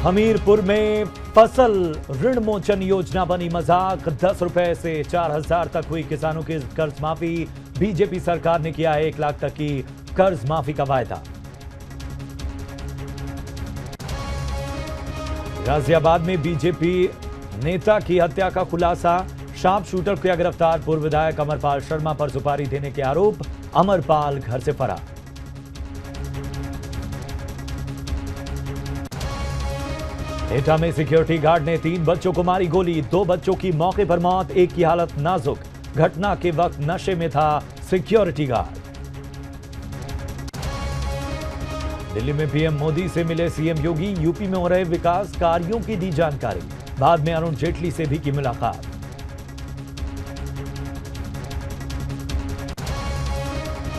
हमीरपुर में फसल ऋण मोचन योजना बनी मजाक। 10 रुपए से 4,000 तक हुई किसानों की कर्ज माफी। बीजेपी सरकार ने किया 1 लाख तक की कर्ज माफी का वायदा। गाजियाबाद में बीजेपी नेता की हत्या का खुलासा। शार्प शूटर किया गिरफ्तार। पूर्व विधायक अमरपाल शर्मा पर सुपारी देने के आरोप। अमरपाल घर से फरार। एटा में सिक्योरिटी गार्ड ने 3 बच्चों को मारी गोली। 2 बच्चों की मौके पर मौत, एक की हालत नाजुक। घटना के वक्त नशे में था सिक्योरिटी गार्ड। दिल्ली में पीएम मोदी से मिले सीएम योगी। यूपी में हो रहे विकास कार्यों की दी जानकारी। बाद में अरुण जेटली से भी की मुलाकात।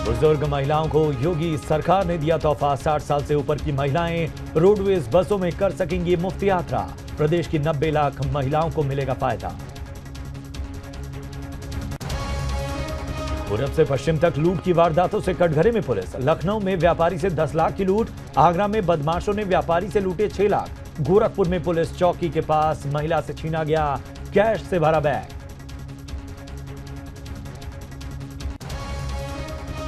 बुजुर्ग महिलाओं को योगी सरकार ने दिया तोहफा। 60 साल से ऊपर की महिलाएं रोडवेज बसों में कर सकेंगी मुफ्त यात्रा। प्रदेश की 90 लाख महिलाओं को मिलेगा फायदा। पूरब से पश्चिम तक लूट की वारदातों से कटघरे में पुलिस। लखनऊ में व्यापारी से 10 लाख की लूट। आगरा में बदमाशों ने व्यापारी से लूटे 6 लाख। गोरखपुर में पुलिस चौकी के पास महिला से छीना गया कैश से भरा बैग।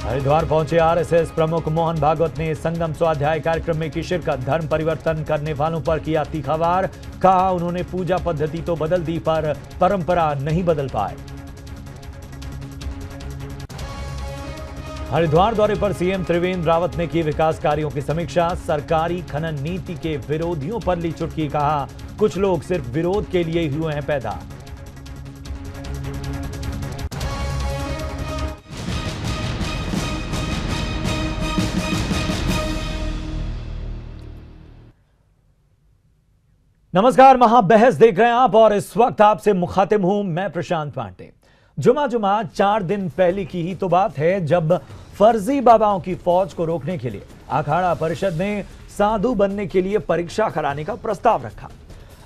हरिद्वार पहुंचे आरएसएस प्रमुख मोहन भागवत ने संगम स्वाध्याय कार्यक्रम में की शिरकत। धर्म परिवर्तन करने वालों पर किया तीखा वार। कहा उन्होंने पूजा पद्धति तो बदल दी पर परंपरा नहीं बदल पाए। हरिद्वार दौरे पर सीएम त्रिवेंद्र रावत ने की विकास कार्यों की समीक्षा। सरकारी खनन नीति के विरोधियों पर ली चुटकी। कहा कुछ लोग सिर्फ विरोध के लिए हुए हैं पैदा। नमस्कार, महाबहस देख रहे हैं आप और इस वक्त आपसे मुखातिब हूं मैं प्रशांत पांडे। जुमा 4 दिन पहले की ही तो बात है जब फर्जी बाबाओं की फौज को रोकने के लिए अखाड़ा परिषद ने साधु बनने के लिए परीक्षा कराने का प्रस्ताव रखा।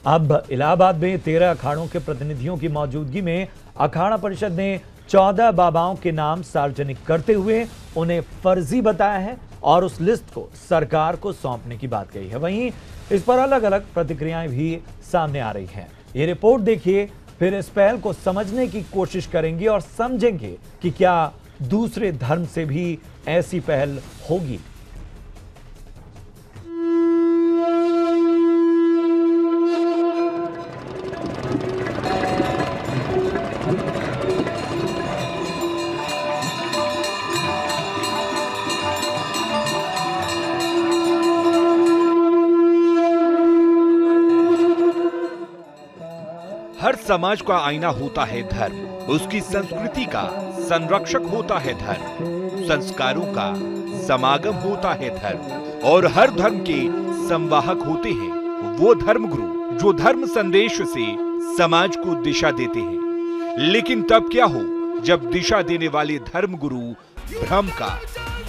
अब इलाहाबाद में 13 अखाड़ों के प्रतिनिधियों की मौजूदगी में अखाड़ा परिषद ने 14 बाबाओं के नाम सार्वजनिक करते हुए उन्हें फर्जी बताया है और उस लिस्ट को सरकार को सौंपने की बात कही है। वहीं इस पर अलग अलग प्रतिक्रियाएं भी सामने आ रही हैं। ये रिपोर्ट देखिए, फिर इस पहल को समझने की कोशिश करेंगे और समझेंगे कि क्या दूसरे धर्म से भी ऐसी पहल होगी। हर समाज का आईना होता है धर्म। उसकी संस्कृति का संरक्षक होता है धर्म। संस्कारों का समागम होता है धर्म। और हर धर्म के संवाहक होते हैं वो धर्मगुरु जो धर्म संदेश से समाज को दिशा देते हैं। लेकिन तब क्या हो जब दिशा देने वाले धर्मगुरु भ्रम का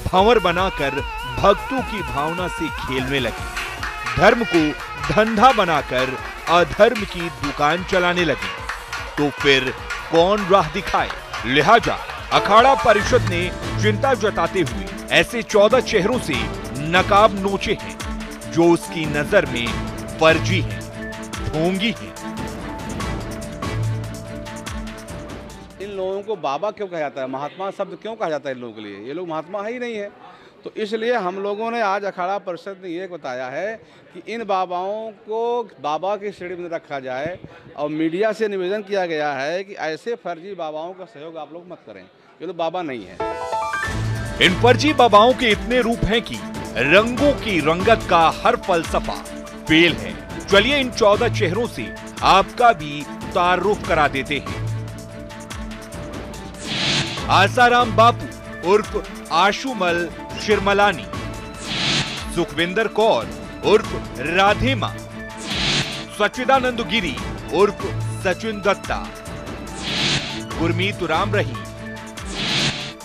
भंवर बनाकर भक्तों की भावना से खेलने लगे, धर्म को धंधा बनाकर अधर्म की दुकान चलाने लगे, तो फिर कौन राह दिखाए। लिहाजा अखाड़ा परिषद ने चिंता जताते हुए ऐसे 14 चेहरों से नकाब नोचे हैं जो उसकी नजर में फर्जी हैं, ढोंगी हैं। इन लोगों को बाबा क्यों कहा जाता है, महात्मा शब्द क्यों कहा जाता है इन लोगों के लिए? ये लोग महात्मा ही नहीं है। तो इसलिए हम लोगों ने आज अखाड़ा परिषद ने ये बताया है कि इन बाबाओं को बाबा की श्रेणी में रखा जाए और मीडिया से निवेदन किया गया है कि ऐसे फर्जी बाबाओं का सहयोग आप लोग मत करें, ये लोग बाबा नहीं है। इन फर्जी बाबाओं के इतने रूप हैं कि रंगों की रंगत का हर फलसफा फेल है। चलिए इन 14 चेहरों से आपका भी तारुफ करा देते हैं। आसाराम बापू उर्फ आशुमल शिरमलानी, सुखविंदर कौर उर्फ राधे मां, सच्चिदानंद गिरी उर्फ सचिन दत्ता, गुरमीत राम रही,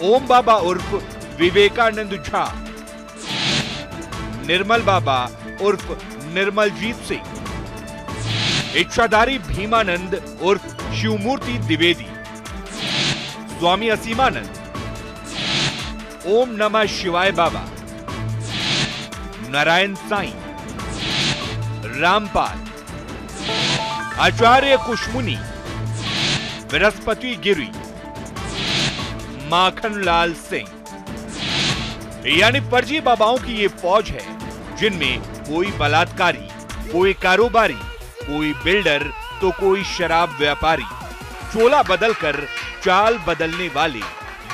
ओम बाबा उर्फ विवेकानंद झा, निर्मल बाबा उर्फ निर्मलजीत सिंह, इच्छाधारी भीमानंद उर्फ शिवमूर्ति द्विवेदी, स्वामी असीमानंद, ओम नमः शिवाय बाबा, नारायण साईं, रामपाल, आचार्य कुशमुनि, बृहस्पति गिरी, माखनलाल सिंह, यानी फर्जी बाबाओं की ये फौज है जिनमें कोई बलात्कारी, कोई कारोबारी, कोई बिल्डर तो कोई शराब व्यापारी, चोला बदलकर चाल बदलने वाले,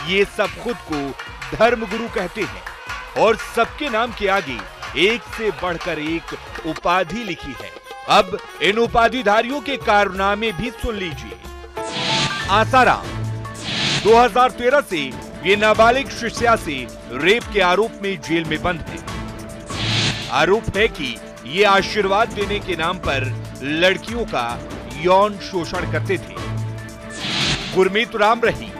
ये सब खुद को धर्मगुरु कहते हैं और सबके नाम के आगे एक से बढ़कर एक उपाधि लिखी है। अब इन उपाधिधारियों के कारनामे भी सुन लीजिए। आसाराम 2013 से ये नाबालिग शिष्या से रेप के आरोप में जेल में बंद है। आरोप है कि ये आशीर्वाद देने के नाम पर लड़कियों का यौन शोषण करते थे। गुरमीत राम रही,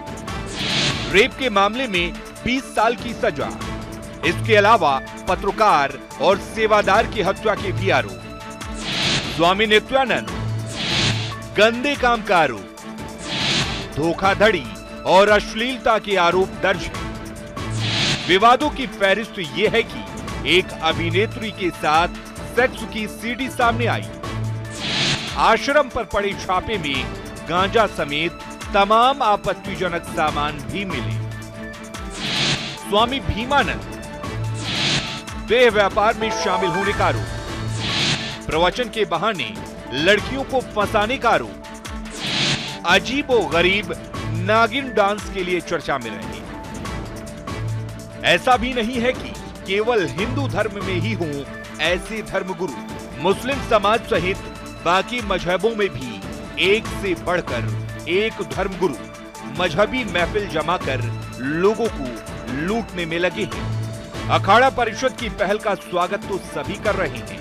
रेप के मामले में 20 साल की सजा। इसके अलावा पत्रकार और सेवादार की हत्या के भी आरोप। स्वामी नित्यानंद, गंदे काम का आरोप, धोखाधड़ी और अश्लीलता के आरोप दर्ज है। विवादों की फहरिस्त यह है कि एक अभिनेत्री के साथ सेक्स की सीडी सामने आई। आश्रम पर पड़े छापे में गांजा समेत तमाम आपत्तिजनक सामान भी मिले। स्वामी भीमानंद, देह व्यापार में शामिल होने का आरोप, प्रवचन के बहाने लड़कियों को फंसाने का आरोप, अजीबो गरीब नागिन डांस के लिए चर्चा में रहे। ऐसा भी नहीं है कि केवल हिंदू धर्म में ही हों ऐसे धर्मगुरु। मुस्लिम समाज सहित बाकी मजहबों में भी एक से बढ़कर एक धर्मगुरु मजहबी महफिल जमाकर लोगों को लूटने में लगे हैं। अखाड़ा परिषद की पहल का स्वागत तो सभी कर रहे हैं,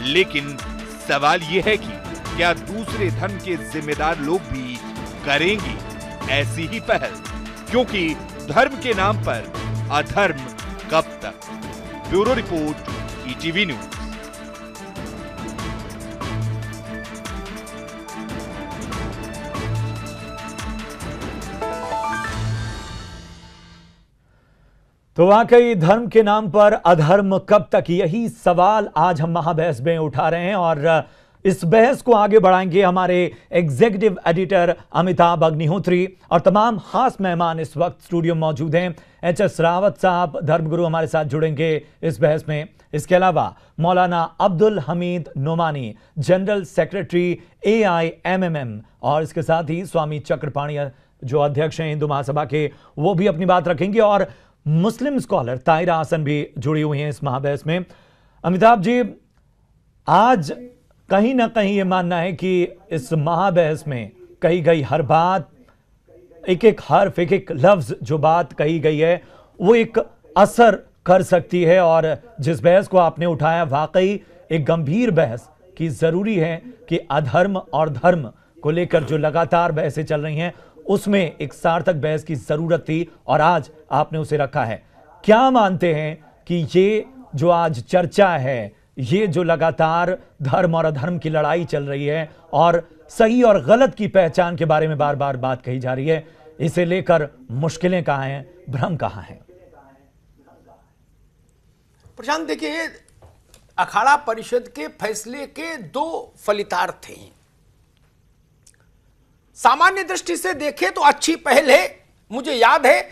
लेकिन सवाल यह है कि क्या दूसरे धर्म के जिम्मेदार लोग भी करेंगे ऐसी ही पहल? क्योंकि धर्म के नाम पर अधर्म कब तक? Bureau report, ETV news. तो वाकई धर्म के नाम पर अधर्म कब तक, यही सवाल आज हम महाबहस में उठा रहे हैं और इस बहस को आगे बढ़ाएंगे हमारे एग्जीक्यूटिव एडिटर अमिताभ अग्निहोत्री और तमाम खास मेहमान इस वक्त स्टूडियो में मौजूद हैं। एच.एस. रावत साहब धर्मगुरु हमारे साथ जुड़ेंगे इस बहस में। इसके अलावा Maulana Abdul Hamid Nomani, general secretary AIMMM, और इसके साथ ही स्वामी चक्रपाणी जो अध्यक्ष हैं हिंदू महासभा के, वो भी अपनी बात रखेंगे और मुस्लिम स्कॉलर ताहिरा हसन भी जुड़ी हुई हैं इस महाबहस में। अमिताभ जी, आज कहीं ना कहीं ये मानना है कि इस महाबहस में कही गई हर बात, एक एक हर्फ, एक एक लफ्ज जो बात कही गई है वो एक असर कर सकती है, और जिस बहस को आपने उठाया वाकई एक गंभीर बहस की जरूरी है कि अधर्म और धर्म को लेकर जो लगातार बहसें चल रही हैं उसमें एक सार्थक बहस की जरूरत थी और आज आपने उसे रखा है। क्या मानते हैं कि ये जो आज चर्चा है, ये जो लगातार धर्म और अधर्म की लड़ाई चल रही है और सही और गलत की पहचान के बारे में बार बार बात कही जा रही है, इसे लेकर मुश्किलें कहां हैं, भ्रम कहां है? प्रशांत, देखिए, अखाड़ा परिषद के फैसले के दो फलितार्थ हैं। सामान्य दृष्टि से देखें तो अच्छी पहल है। मुझे याद है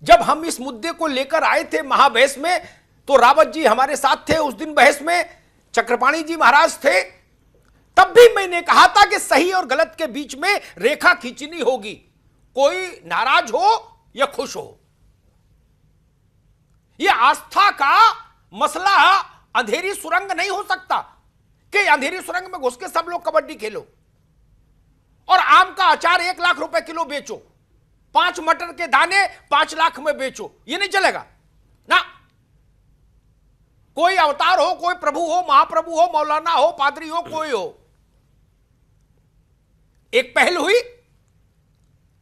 जब हम इस मुद्दे को लेकर आए थे महाबहस में, तो रावत जी हमारे साथ थे उस दिन बहस में, चक्रपाणी जी महाराज थे। तब भी मैंने कहा था कि सही और गलत के बीच में रेखा खींचनी होगी, कोई नाराज हो या खुश हो। यह आस्था का मसला अंधेरी सुरंग नहीं हो सकता कि अंधेरी सुरंग में घुस के सब लोग कबड्डी खेलो और आम का अचार 1 लाख रुपए किलो बेचो, 5 मटर के दाने 5 लाख में बेचो, यह नहीं चलेगा ना। कोई अवतार हो, कोई प्रभु हो, महाप्रभु हो, मौलाना हो, पादरी हो, कोई हो। एक पहल हुई,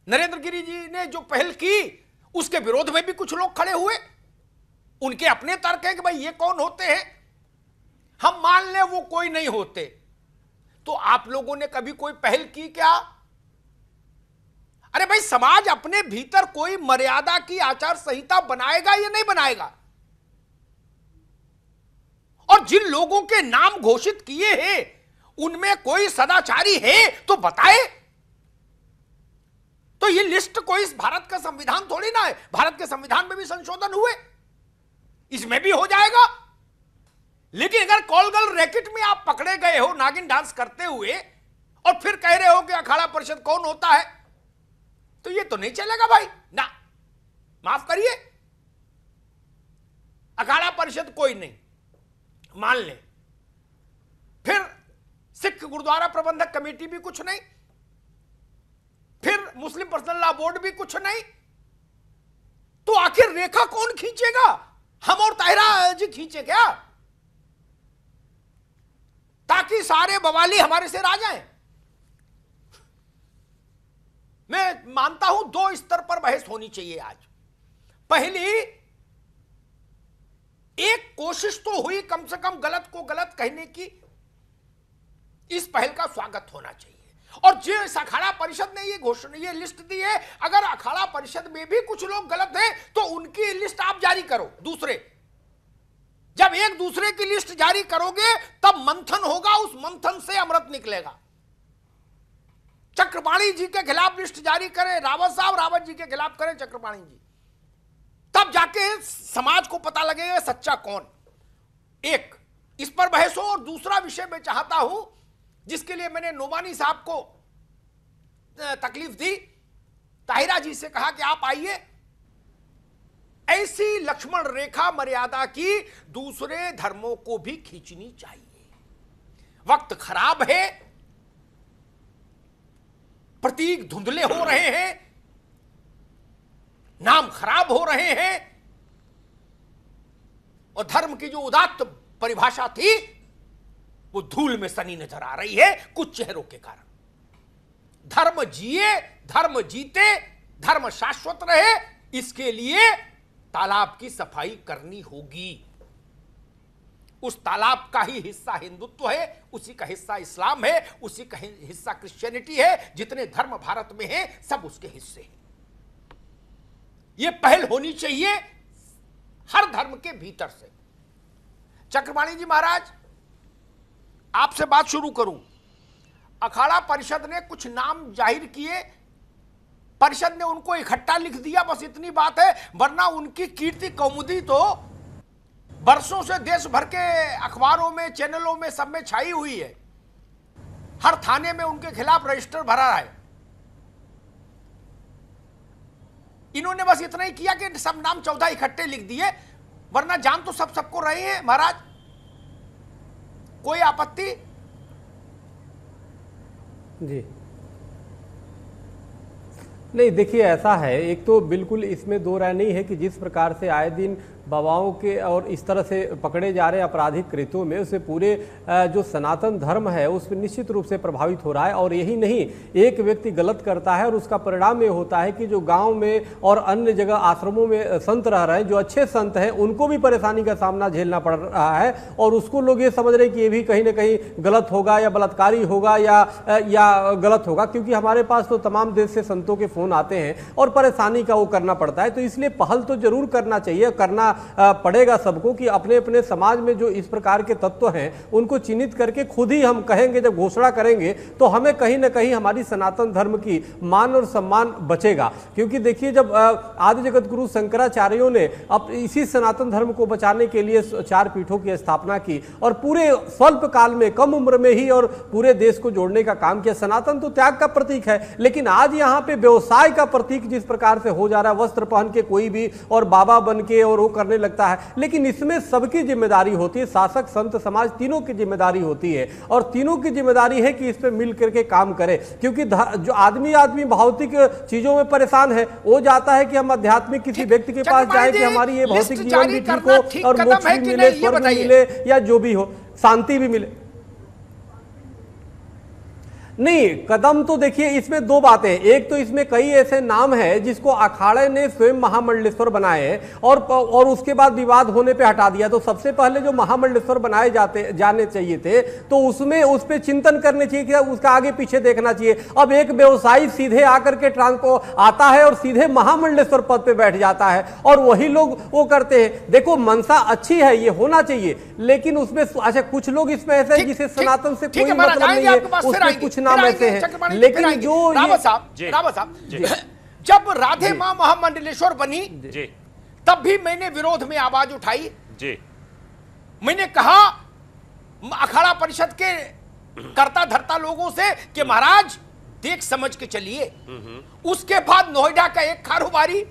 नरेंद्र गिरी जी ने जो पहल की उसके विरोध में भी कुछ लोग खड़े हुए। उनके अपने तर्क है कि भाई ये कौन होते हैं, हम मान ले वो कोई नहीं होते। तो आप लोगों ने कभी कोई पहल की क्या? अरे भाई, समाज अपने भीतर कोई मर्यादा की आचार संहिता बनाएगा या नहीं बनाएगा? और जिन लोगों के नाम घोषित किए हैं उनमें कोई सदाचारी है तो बताए। तो ये लिस्ट कोई इस भारत का संविधान थोड़ी ना है, भारत के संविधान में भी संशोधन हुए, इसमें भी हो जाएगा। लेकिन अगर कॉलगल रैकेट में आप पकड़े गए हो नागिन डांस करते हुए और फिर कह रहे हो कि अखाड़ा परिषद कौन होता है, तो ये तो नहीं चलेगा भाई ना, माफ करिए। अखाड़ा परिषद कोई नहीं मान ले, फिर सिख गुरुद्वारा प्रबंधक कमेटी भी कुछ नहीं, फिर मुस्लिम पर्सनल लॉ बोर्ड भी कुछ नहीं, तो आखिर रेखा कौन खींचेगा? हम और ताहिरा जी खींचे क्या, ताकि सारे बवाली हमारे से आ जाएं? मैं मानता हूं दो स्तर पर बहस होनी चाहिए आज। पहली, एक कोशिश तो हुई कम से कम गलत को गलत कहने की, इस पहल का स्वागत होना चाहिए। और जिस अखाड़ा परिषद ने ये घोषणा, ये लिस्ट दी है, अगर अखाड़ा परिषद में भी कुछ लोग गलत हैं तो उनकी लिस्ट आप जारी करो। दूसरे, जब एक दूसरे की लिस्ट जारी करोगे तब मंथन होगा, उस मंथन से अमृत निकलेगा। चक्रपाणी जी के खिलाफ लिस्ट जारी करें रावत साहब, रावत जी के खिलाफ करें चक्रपाणी जी, तब जाके समाज को पता लगेगा सच्चा कौन। एक, इस पर बहस हो। और दूसरा विषय मैं चाहता हूं, जिसके लिए मैंने नोमानी साहब को तकलीफ दी, ताहिरा जी से कहा कि आप आइए, ऐसी लक्ष्मण रेखा मर्यादा की दूसरे धर्मों को भी खींचनी चाहिए। वक्त खराब है, प्रतीक धुंधले हो रहे हैं, नाम खराब हो रहे हैं, और धर्म की जो उदात्त परिभाषा थी वो धूल में सनी नजर आ रही है कुछ चेहरों के कारण। धर्म जिए, धर्म जीते, धर्म शाश्वत रहे, इसके लिए तालाब की सफाई करनी होगी। उस तालाब का ही हिस्सा हिंदुत्व है, उसी का हिस्सा इस्लाम है, उसी का हिस्सा क्रिश्चियनिटी है। जितने धर्म भारत में हैं सब उसके हिस्से हैं। यह पहल होनी चाहिए हर धर्म के भीतर से। चक्रपाणी जी महाराज, आपसे बात शुरू करूं। अखाड़ा परिषद ने कुछ नाम जाहिर किए, परिषद ने उनको इकट्ठा लिख दिया, बस इतनी बात है। वरना उनकी कीर्ति कौमुदी तो बरसों से देश भर के अखबारों में, चैनलों में, सब में छाई हुई है। हर थाने में उनके खिलाफ रजिस्टर भरा है। इन्होंने बस इतना ही किया कि सब नाम 14 इकट्ठे लिख दिए, वरना जान तो सब सबको रहे हैं महाराज। कोई आपत्ति? जी नहीं, देखिए ऐसा है, एक तो बिल्कुल इसमें दो राय नहीं है कि जिस प्रकार से आए दिन बाबाओं के और इस तरह से पकड़े जा रहे आपराधिक कृत्यों में, उससे पूरे जो सनातन धर्म है उस पर निश्चित रूप से प्रभावित हो रहा है। और यही नहीं, एक व्यक्ति गलत करता है और उसका परिणाम ये होता है कि जो गांव में और अन्य जगह आश्रमों में संत रह रहे हैं, जो अच्छे संत हैं, उनको भी परेशानी का सामना झेलना पड़ रहा है। और उसको लोग ये समझ रहे हैं कि ये भी कहीं ना कहीं गलत होगा या बलात्कारी होगा या गलत होगा, क्योंकि हमारे पास तो तमाम देश से संतों के फोन आते हैं और परेशानी का वो करना पड़ता है। तो इसलिए पहल तो जरूर करना चाहिए, करना पड़ेगा सबको कि अपने अपने समाज में जो इस प्रकार के तत्व हैं उनको चिन्हित करके खुद ही हम कहेंगे, जब घोषणा करेंगे तो हमें कहीं ना कहीं हमारी सनातन धर्म की मान और सम्मान बचेगा। क्योंकि देखिए, जब आदि जगत गुरु शंकराचार्यों ने अब इसी सनातन धर्म को बचाने के लिए 4 पीठों की स्थापना की और पूरे स्वल्प काल में, कम उम्र में ही और पूरे देश को जोड़ने का काम किया। सनातन तो त्याग का प्रतीक है, लेकिन आज यहाँ पे व्यवसाय का प्रतीक जिस प्रकार से हो जा रहा है, वस्त्र पहन के कोई भी और बाबा बन के और वो करने लगता है। लेकिन इसमें सबकी जिम्मेदारी होती है, शासक, संत, समाज, तीनों की जिम्मेदारी होती है। और तीनों की जिम्मेदारी है कि इस पे मिल करके काम करें। क्योंकि जो आदमी भौतिक चीजों में परेशान है, वो जाता है कि हम आध्यात्मिक किसी व्यक्ति के पास जाए कि हमारी ये भौतिक जीवन भी ठीक हो और मोक्ष भी मिले, स्वर्ग भी मिले या जो भी हो, शांति भी मिले। नहीं, कदम तो देखिए इसमें दो बातें हैं। एक तो इसमें कई ऐसे नाम हैं जिसको अखाड़े ने स्वयं महामंडलेश्वर बनाए हैं और उसके बाद विवाद होने पे हटा दिया। तो सबसे पहले जो महामंडलेश्वर बनाए जाने चाहिए थे तो उसमें उस पर चिंतन करने चाहिए कि उसका आगे पीछे देखना चाहिए। अब एक व्यवसायी सीधे आकर के आता है और सीधे महामंडलेश्वर पद पे बैठ जाता है और वही लोग वो करते हैं। देखो, मंशा अच्छी है, ये होना चाहिए, लेकिन उसमें अच्छा कुछ लोग इसमें ऐसे हैं जिसे सनातन से कोई मतलब नहीं है, उसमें कुछ नाम ऐसे हैं। लेकिन जो रावत साहब जब राधे मां महामंडलेश्वर बनी तब भी मैंने विरोध में आवाज उठाई जी। मैंने कहा अखाड़ा परिषद के कर्ता धर्ता लोगों से कि महाराज देख समझ के चलिए। उसके बाद नोएडा का एक कारोबारी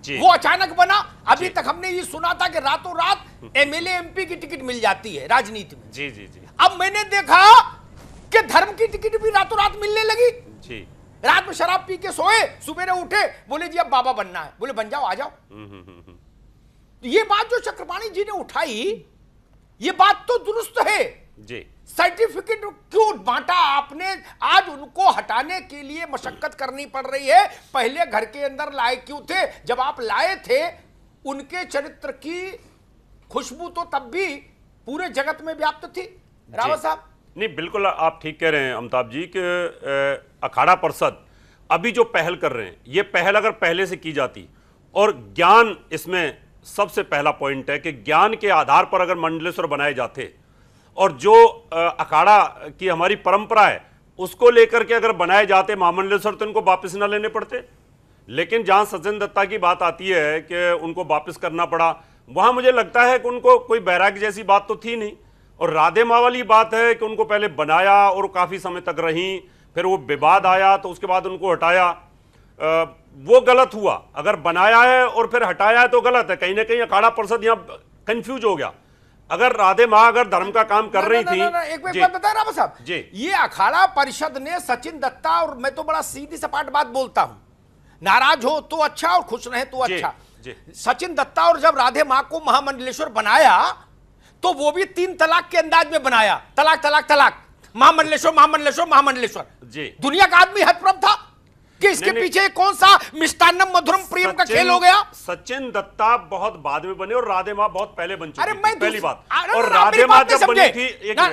वो अचानक बना। अभी तक हमने ये सुना था कि रातों रात एमएलए एमपी की टिकट मिल जाती है राजनीति में। जी जी जी। अब मैंने देखा कि धर्म की टिकट भी रातों रात मिलने लगी जी। रात में शराब पी के सोए, सुबह उठे, बोले जी अब बाबा बनना है। बोले बन जाओ, आ जाओ। ये बात जो चक्रपाणी जी ने उठाई, ये बात तो दुरुस्त है जी। सर्टिफिकेट क्यों बांटा आपने? आज उनको हटाने के लिए मशक्कत करनी पड़ रही है। पहले घर के अंदर लाए क्यों थे? जब आप लाए थे उनके चरित्र की खुशबू तो तब भी पूरे जगत में व्याप्त थी। रावत साहब, नहीं, बिल्कुल आप ठीक कह रहे हैं अमिताभ जी कि अखाड़ा परिषद अभी जो पहल कर रहे हैं, ये पहल अगर पहले से की जाती और ज्ञान इसमें सबसे पहला पॉइंट है कि ज्ञान के आधार पर अगर मंडलेश्वर बनाए जाते और जो अखाड़ा की हमारी परंपरा है उसको लेकर के अगर बनाए जाते महामंडलेश्वर तो इनको वापस ना लेने पड़ते। लेकिन जहां सचिन दत्ता की बात आती है कि उनको वापस करना पड़ा, वहां मुझे लगता है कि उनको कोई बैराग जैसी बात तो थी नहीं। और राधे मां वाली बात है कि उनको पहले बनाया और काफी समय तक रही, फिर वो विवाद आया तो उसके बाद उनको हटाया। वो गलत हुआ। अगर बनाया है और फिर हटाया है तो गलत है। कहीं ना कहीं अखाड़ा परिषद यहाँ कंफ्यूज हो गया। अगर राधे मां अगर धर्म का काम कर रही थी। एक बात बता रावत साहब जी, ये अखाड़ा परिषद ने सचिन दत्ता, और मैं तो बड़ा सीधी सपाट बात बोलता हूं, नाराज हो तो अच्छा और खुश रहे तो अच्छा। सचिन दत्ता और जब राधे मां को महामंडलेश्वर बनाया तो वो भी 3 तलाक के अंदाज में बनाया। तलाक तलाक तलाक, महामंडलेश्वर महामंडलेश्वर महामंडलेश्वर जी। दुनिया का आदमी हतप्रभ था कि इसके पीछे कौन सा मिष्टान्नम मधुरम प्रियम का खेल हो गया। सचिन दत्ता बहुत बाद में बने और राधे मां बहुत पहले बन चुकी थी, पहली बात। और राधे मां जब बनी थी,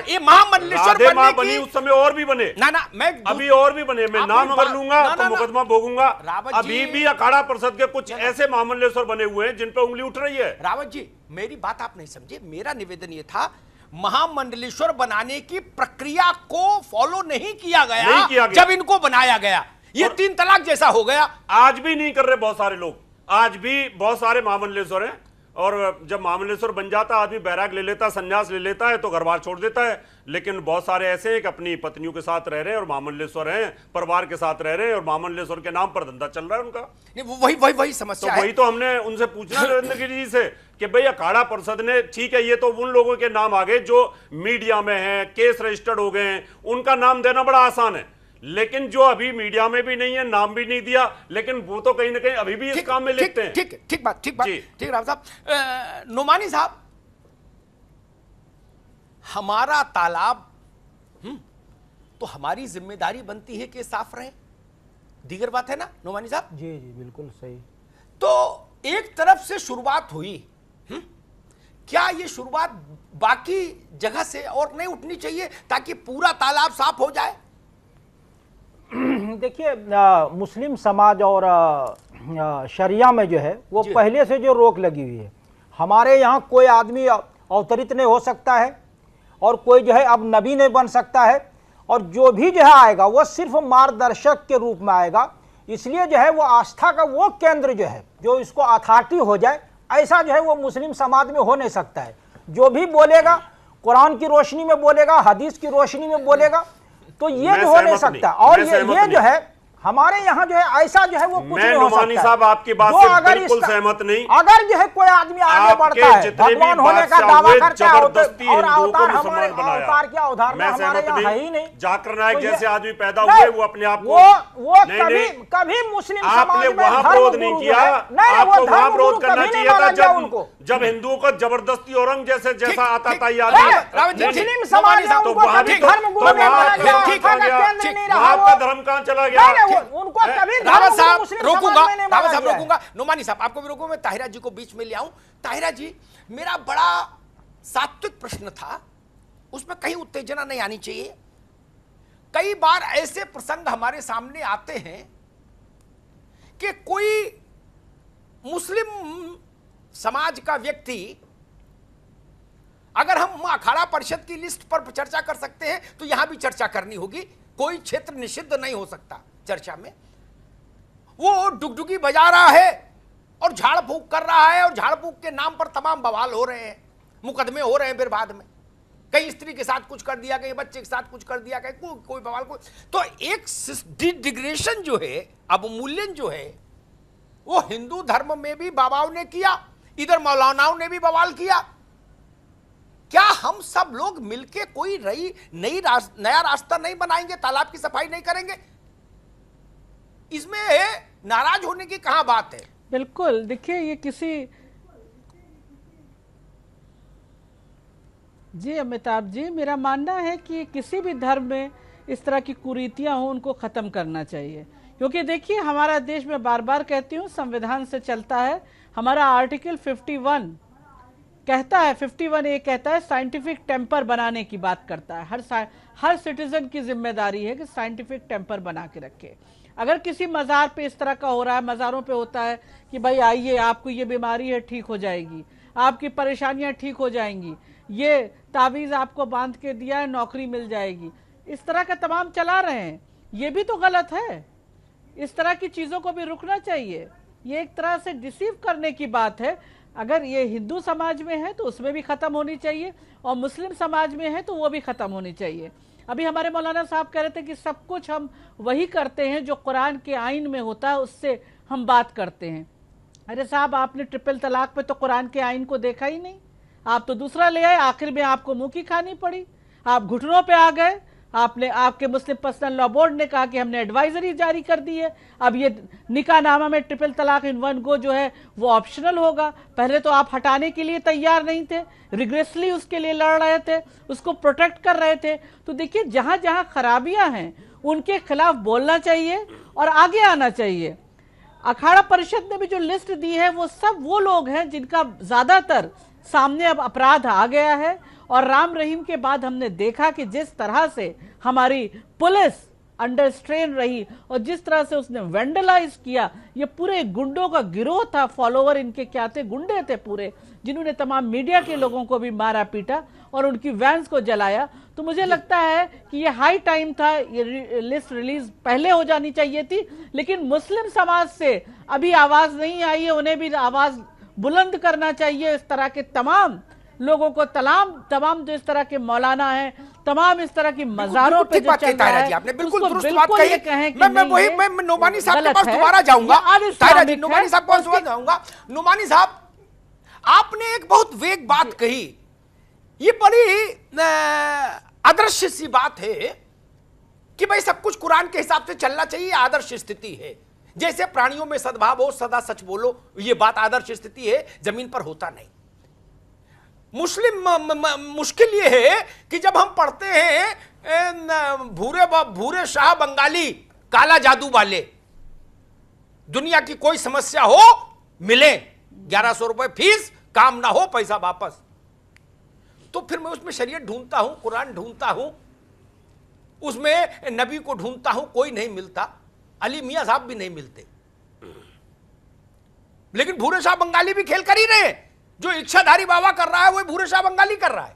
ये महामंडलेश्वर बनी उस समय और भी बने ना मैं अभी और भी बने। मैं नाम अगर लूंगा तो मुकदमा भोगूंगा। अभी भी अखाड़ा परिषद के कुछ ऐसे महामंडलेश्वर बने हुए हैं जिन पर उंगली उठ रही है। रावत जी, मेरी बात आप नहीं समझे। मेरा निवेदन ये था, महामंडलेश्वर बनाने की प्रक्रिया को फॉलो नहीं किया गया जब इनको बनाया गया। ये 3 तलाक जैसा हो गया। आज भी नहीं कर रहे बहुत सारे लोग, आज भी बहुत सारे महामंडलेश्वर हैं। और जब महामंडलेश्वर बन जाता आदमी बैराग ले लेता, संन्यास ले लेता है तो घर बार छोड़ देता है। लेकिन बहुत सारे ऐसे हैं कि अपनी पत्नियों के साथ रह रहे हैं और महामंडलेश्वर हैं, परिवार के साथ रह रहे हैं और महामंडलेश्वर के नाम पर धंधा चल रहा है उनका। वही समस्या तो वही तो हमने उनसे पूछना नरेंद्र गिरी जी से कि भाई अखाड़ा परिषद ने, ठीक है ये तो उन लोगों के नाम आ गए जो मीडिया में हैं, केस रजिस्टर्ड हो गए हैं, उनका नाम देना बड़ा आसान है। लेकिन जो अभी मीडिया में भी नहीं है, नाम भी नहीं दिया, लेकिन वो तो कहीं ना कहीं अभी भी इस काम में लिखते हैं। ठीक बात ठीक राव साहब। नोमानी साहब, हमारा तालाब तो हमारी जिम्मेदारी बनती है कि साफ रहे, दीगर बात है ना नोमानी साहब? जी जी बिल्कुल सही। तो एक तरफ से शुरुआत हुई, क्या ये शुरुआत बाकी जगह से और नहीं उठनी चाहिए ताकि पूरा तालाब साफ हो जाए? देखिए, मुस्लिम समाज और शरिया में जो है वो पहले से जो रोक लगी हुई है। हमारे यहाँ कोई आदमी अवतरित नहीं हो सकता है और कोई जो है अब नबी नहीं बन सकता है, और जो भी जो है आएगा वो सिर्फ मार्गदर्शक के रूप में आएगा। इसलिए जो है वो आस्था का वो केंद्र जो है जो इसको अथॉरिटी हो जाए, ऐसा जो है वो मुस्लिम समाज में हो नहीं सकता है। जो भी बोलेगा कुरान की रोशनी में बोलेगा, हदीस की रोशनी में बोलेगा, तो ये भी हो नहीं सकता। और ये जो है हमारे यहाँ जो है ऐसा जो है वो कुछ मैं नहीं हो नुमानी सकता साहब है। आपकी बात जो से अगर बिल्कुल इसका- सहमत नहीं। अगर जो है कोई आदमी आगे आपके बढ़ता है जितने भी भगवान होने का बादशाह दावा हुए, करता है जबरदस्ती और हिंदुओं को अवतार मुसलमान हमारे बनाया। अवतार क्या अवधारणा मैं हमारे सहमत यहाँ है ही नहीं। जाकिर नायक तो ये- जैसे आदमी पैदा नहीं, हुए वो अपने आप को वो नहीं, कभी नहीं, कभी मुस्लिम आपने समाज में वहां धर्म विरोध गुरु नहीं जो किया। है, नहीं, वो आपको वहां धर्म विरोध गुरु करना कभी नहीं चाहिए था माना गया उनको। जब हिंदुओं को जबरदस्ती औरंग जैसा ठीक, आता ठीक, था ठीक, याद ठीक, नहीं, रावत जी, नहीं, ठीक, नहीं, समाज में तो उनको वहां कभी भी तो धर्म गुरु तो नहीं वहां माना का गया, धर्म ठीक, कहाँ ठीक, गया? ठीक, नहीं वहां रहा का वो। धर्म कहाँ चला गया? नहीं, नहीं, उनको कभी धर्म रावत गुरु साहब मुस्लिम रोकूंगा, समाज में नहीं माना रावत साहब गया है। रोकूंगा, नुमानी साहब आपको भी रोकूंगा, मैं ताहिरा जी को बीच में ले आऊं। ताहिरा जी, मेरा बड़ा सात्विक प्रश्न था, उसमें कहीं उत्तेजना नहीं आनी चाहिए। कई बार ऐसे प्रसंग हमारे सामने आते हैं कि कोई मुस्लिम समाज का व्यक्ति, अगर हम अखाड़ा परिषद की लिस्ट पर चर्चा कर सकते हैं तो यहां भी चर्चा करनी होगी, कोई क्षेत्र निषिद्ध नहीं हो सकता चर्चा में। वो डुगडुगी बजा रहा है और झाड़ फूक कर रहा है और झाड़ फूक के नाम पर तमाम बवाल हो रहे हैं, मुकदमे हो रहे हैं फिर बाद में, कहीं स्त्री के साथ कुछ कर दिया, कहीं बच्चे के साथ कुछ कर दिया, कहीं कोई बवाल कोई। तो एक डिग्रेडेशन जो है, अवमूल्यन जो है, वो हिंदू धर्म में भी बाबाओं ने किया, इधर मौलानाओं ने भी बवाल किया। क्या हम सब लोग मिलके कोई नया रास्ता नहीं बनाएंगे, तालाब की सफाई नहीं करेंगे? इसमें नाराज होने की कहां बात है? बिल्कुल, देखिए ये किसी जी अमिताभ जी, मेरा मानना है कि किसी भी धर्म में इस तरह की कुरीतियां हो उनको खत्म करना चाहिए, क्योंकि देखिए हमारा देश में बार बार कहती हूँ संविधान से चलता है। हमारा आर्टिकल 51 कहता है, 51A कहता है साइंटिफिक टेम्पर बनाने की बात करता है। हर सिटीजन की जिम्मेदारी है कि साइंटिफिक टेम्पर बना के रखे। अगर किसी मज़ार पे इस तरह का हो रहा है, मज़ारों पे होता है कि भाई आइए आपको ये बीमारी है ठीक हो जाएगी, आपकी परेशानियां ठीक हो जाएंगी, ये तावीज़ आपको बांध के दिया है नौकरी मिल जाएगी, इस तरह का तमाम चला रहे हैं, ये भी तो गलत है। इस तरह की चीज़ों को भी रुकना चाहिए, ये एक तरह से डिसीव करने की बात है। अगर ये हिंदू समाज में है तो उसमें भी ख़त्म होनी चाहिए, और मुस्लिम समाज में है तो वो भी ख़त्म होनी चाहिए। अभी हमारे मौलाना साहब कह रहे थे कि सब कुछ हम वही करते हैं जो कुरान के आइन में होता है, उससे हम बात करते हैं। अरे साहब, आपने ट्रिपल तलाक पे तो कुरान के आइन को देखा ही नहीं, आप तो दूसरा ले आए, आखिर में आपको मुंह की खानी पड़ी, आप घुटनों पे आ गए। आपके मुस्लिम पर्सनल लॉ बोर्ड ने कहा कि हमने एडवाइजरी जारी कर दी है, अब ये निकाहनामा में ट्रिपल तलाक इन वन गो जो है वो ऑप्शनल होगा। पहले तो आप हटाने के लिए तैयार नहीं थे, रिग्रेसली उसके लिए लड़ रहे थे, उसको प्रोटेक्ट कर रहे थे। तो देखिए जहां जहां खराबियां हैं उनके खिलाफ बोलना चाहिए और आगे आना चाहिए। अखाड़ा परिषद ने भी जो लिस्ट दी है वो सब वो लोग हैं जिनका ज्यादातर सामने अब अपराध आ गया है, और राम रहीम के बाद हमने देखा कि जिस तरह से हमारी पुलिस अंडर स्ट्रेन रही और जिस तरह से उसने वेंडलाइज किया, ये पूरे गुंडों का गिरोह था, फॉलोवर इनके क्या थे, गुंडे थे पूरे, जिन्होंने तमाम मीडिया के लोगों को भी मारा पीटा और उनकी वैन्स को जलाया। तो मुझे लगता है कि ये हाई टाइम था, ये लिस्ट रिलीज पहले हो जानी चाहिए थी, लेकिन मुस्लिम समाज से अभी आवाज नहीं आई है, उन्हें भी आवाज बुलंद करना चाहिए। इस तरह के तमाम लोगों को तमाम जो इस तरह के मौलाना हैं, तमाम इस तरह की मज़ारों पे जो चल रहा है, आपने बिल्कुल उसको दुरुस्त बात कही। ये कहें कि मैं नोमानी साहब के पास दोबारा जाऊंगा, ताहिरा जी नोमानी साहब के पास दोबारा जाऊंगा। नोमानी साहब, आपने एक बहुत वेग बात कही, ये बड़ी आदर्श सी बात है कि भाई सब कुछ कुरान के हिसाब से चलना चाहिए, आदर्श स्थिति है। जैसे प्राणियों में सद्भाव हो, सदा सच बोलो, ये बात आदर्श स्थिति है, जमीन पर होता नहीं। मुश्किल ये है कि जब हम पढ़ते हैं भूरे शाह बंगाली, काला जादू वाले, दुनिया की कोई समस्या हो मिले 1100 रुपए फीस, काम ना हो पैसा वापस, तो फिर मैं उसमें शरीयत ढूंढता हूं, कुरान ढूंढता हूं, उसमें नबी को ढूंढता हूं, कोई नहीं मिलता, अली मियां साहब भी नहीं मिलते। लेकिन भूरे शाह बंगाली भी खेल कर ही रहे हैं, जो इच्छाधारी बाबा कर रहा है वो भूरे शाह बंगाली कर रहा है।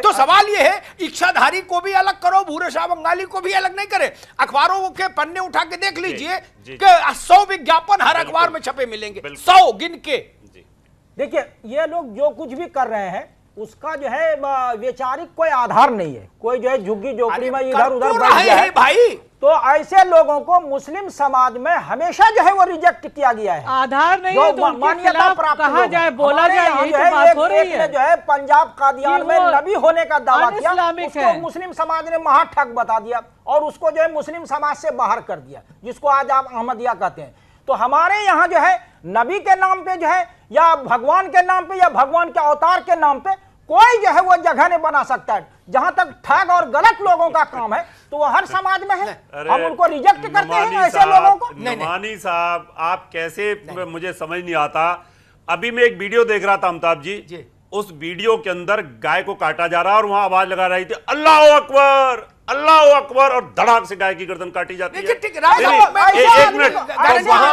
तो सवाल ये है, इच्छाधारी को भी अलग करो, भूरे शाह बंगाली को भी अलग नहीं करे। अखबारों के पन्ने उठा के देख लीजिए कि 100 विज्ञापन हर अखबार में छपे मिलेंगे, 100 गिन के। देखिए ये लोग जो कुछ भी कर रहे हैं उसका जो है वैचारिक कोई आधार नहीं है। कोई जो है झुग्गी झोपड़ी में इधर उधर कर बैठ रहे गया है हैं भाई। तो ऐसे लोगों को मुस्लिम समाज में हमेशा जो है वो रिजेक्ट किया गया है। आधार नहीं जो है तो उनके मान्यता खिलाफ प्राप्त कहा लोग जाए, हैं। बोला हमारे जाए, यहाँ यही जो तो है बात हो एक रही ने है जो है पंजाब कादियान कि में वो नबी होने का दावा किया, अन-इस्लामिक उसको है। मुस्लिम समाज ने महा ठग बता दिया और उसको जो है मुस्लिम समाज से बाहर कर दिया, जिसको आज आप अहमदिया कहते हैं। तो हमारे यहाँ जो है नबी के नाम पे जो है या भगवान के नाम पे या भगवान के अवतार के नाम पे कोई जो है वो जगह नहीं बना सकता है। जहां तक ठग और गलत लोगों का काम है तो वो हर समाज में है। हम उनको रिजेक्ट करते हैं ऐसे लोगों को। नुमानी साहब, आप कैसे, मुझे समझ नहीं आता। अभी मैं एक वीडियो देख रहा था अमिताभ जी, उस वीडियो के अंदर गाय को काटा जा रहा है और वहां आवाज लगा रही थी अल्लाह अकबर अल्लाह अकबर, और धड़ाक से गाय की गर्दन काटी जाती है। ठीक, एक मिनट, वहां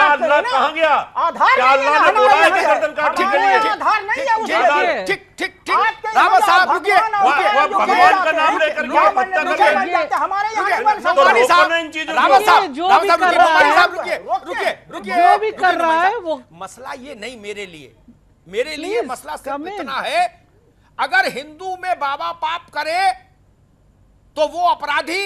अल्लाह कहां गया? क्या अल्लाह ने बोला है कि गर्दन काटी गई है? आधार नहीं है उसमें। ठीक रावत साहब रुकिए, भगवान का नाम लेकर के हत्या कर रहे हैं। हमारे यहाँ नोमानी साहब, इन चीजों को। रावत साहब, जो भी कर रहा नोमानी है, साहब रुकिए, जो भी कर रहा है वो मसला ये नहीं मेरे लिए Please, मसला सिर्फ come in. इतना है, अगर हिंदू में बाबा पाप करे तो वो अपराधी,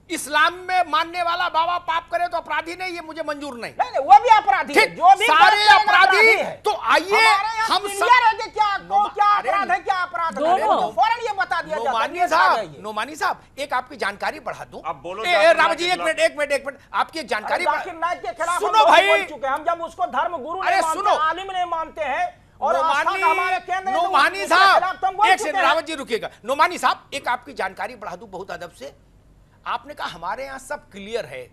इस्लाम में मानने वाला बाबा पाप करे तो अपराधी नहीं, ये मुझे मंजूर नहीं। नहीं वो भी अपराधी है, ठीक, जो भी सारे करते हैं अपराधी है। तो आइए हम क्लियर है कि क्या क्या अरे अपराध है, क्या अपराध दोनों। है, फौरन ये बता दिया जाता है। नोमानी साहब, एक आपकी जानकारी बढ़ा दूं। आप बोलो, रावत जी, एक मिनट, आपकी एक जानकारी जाकिर नाइक के खिलाफ सुनो हम लोग भाई। बोल चुके हैं। हम जब उसको धर्म गुरु अरे नहीं मानते, सुनो। आलिम नहीं मानते हैं और आस्था का हमारे केंद्र है, तो नोमानी उसके खिलाफ तो हम साहब, बोल एक चुके सेकंड, हैं। रावत जी रुकिएगा। नोमानी साहब, एक आपकी जानकारी बढ़ा दूं बहुत अदब से। आपने कहा हमारे यहां सब क्लियर है,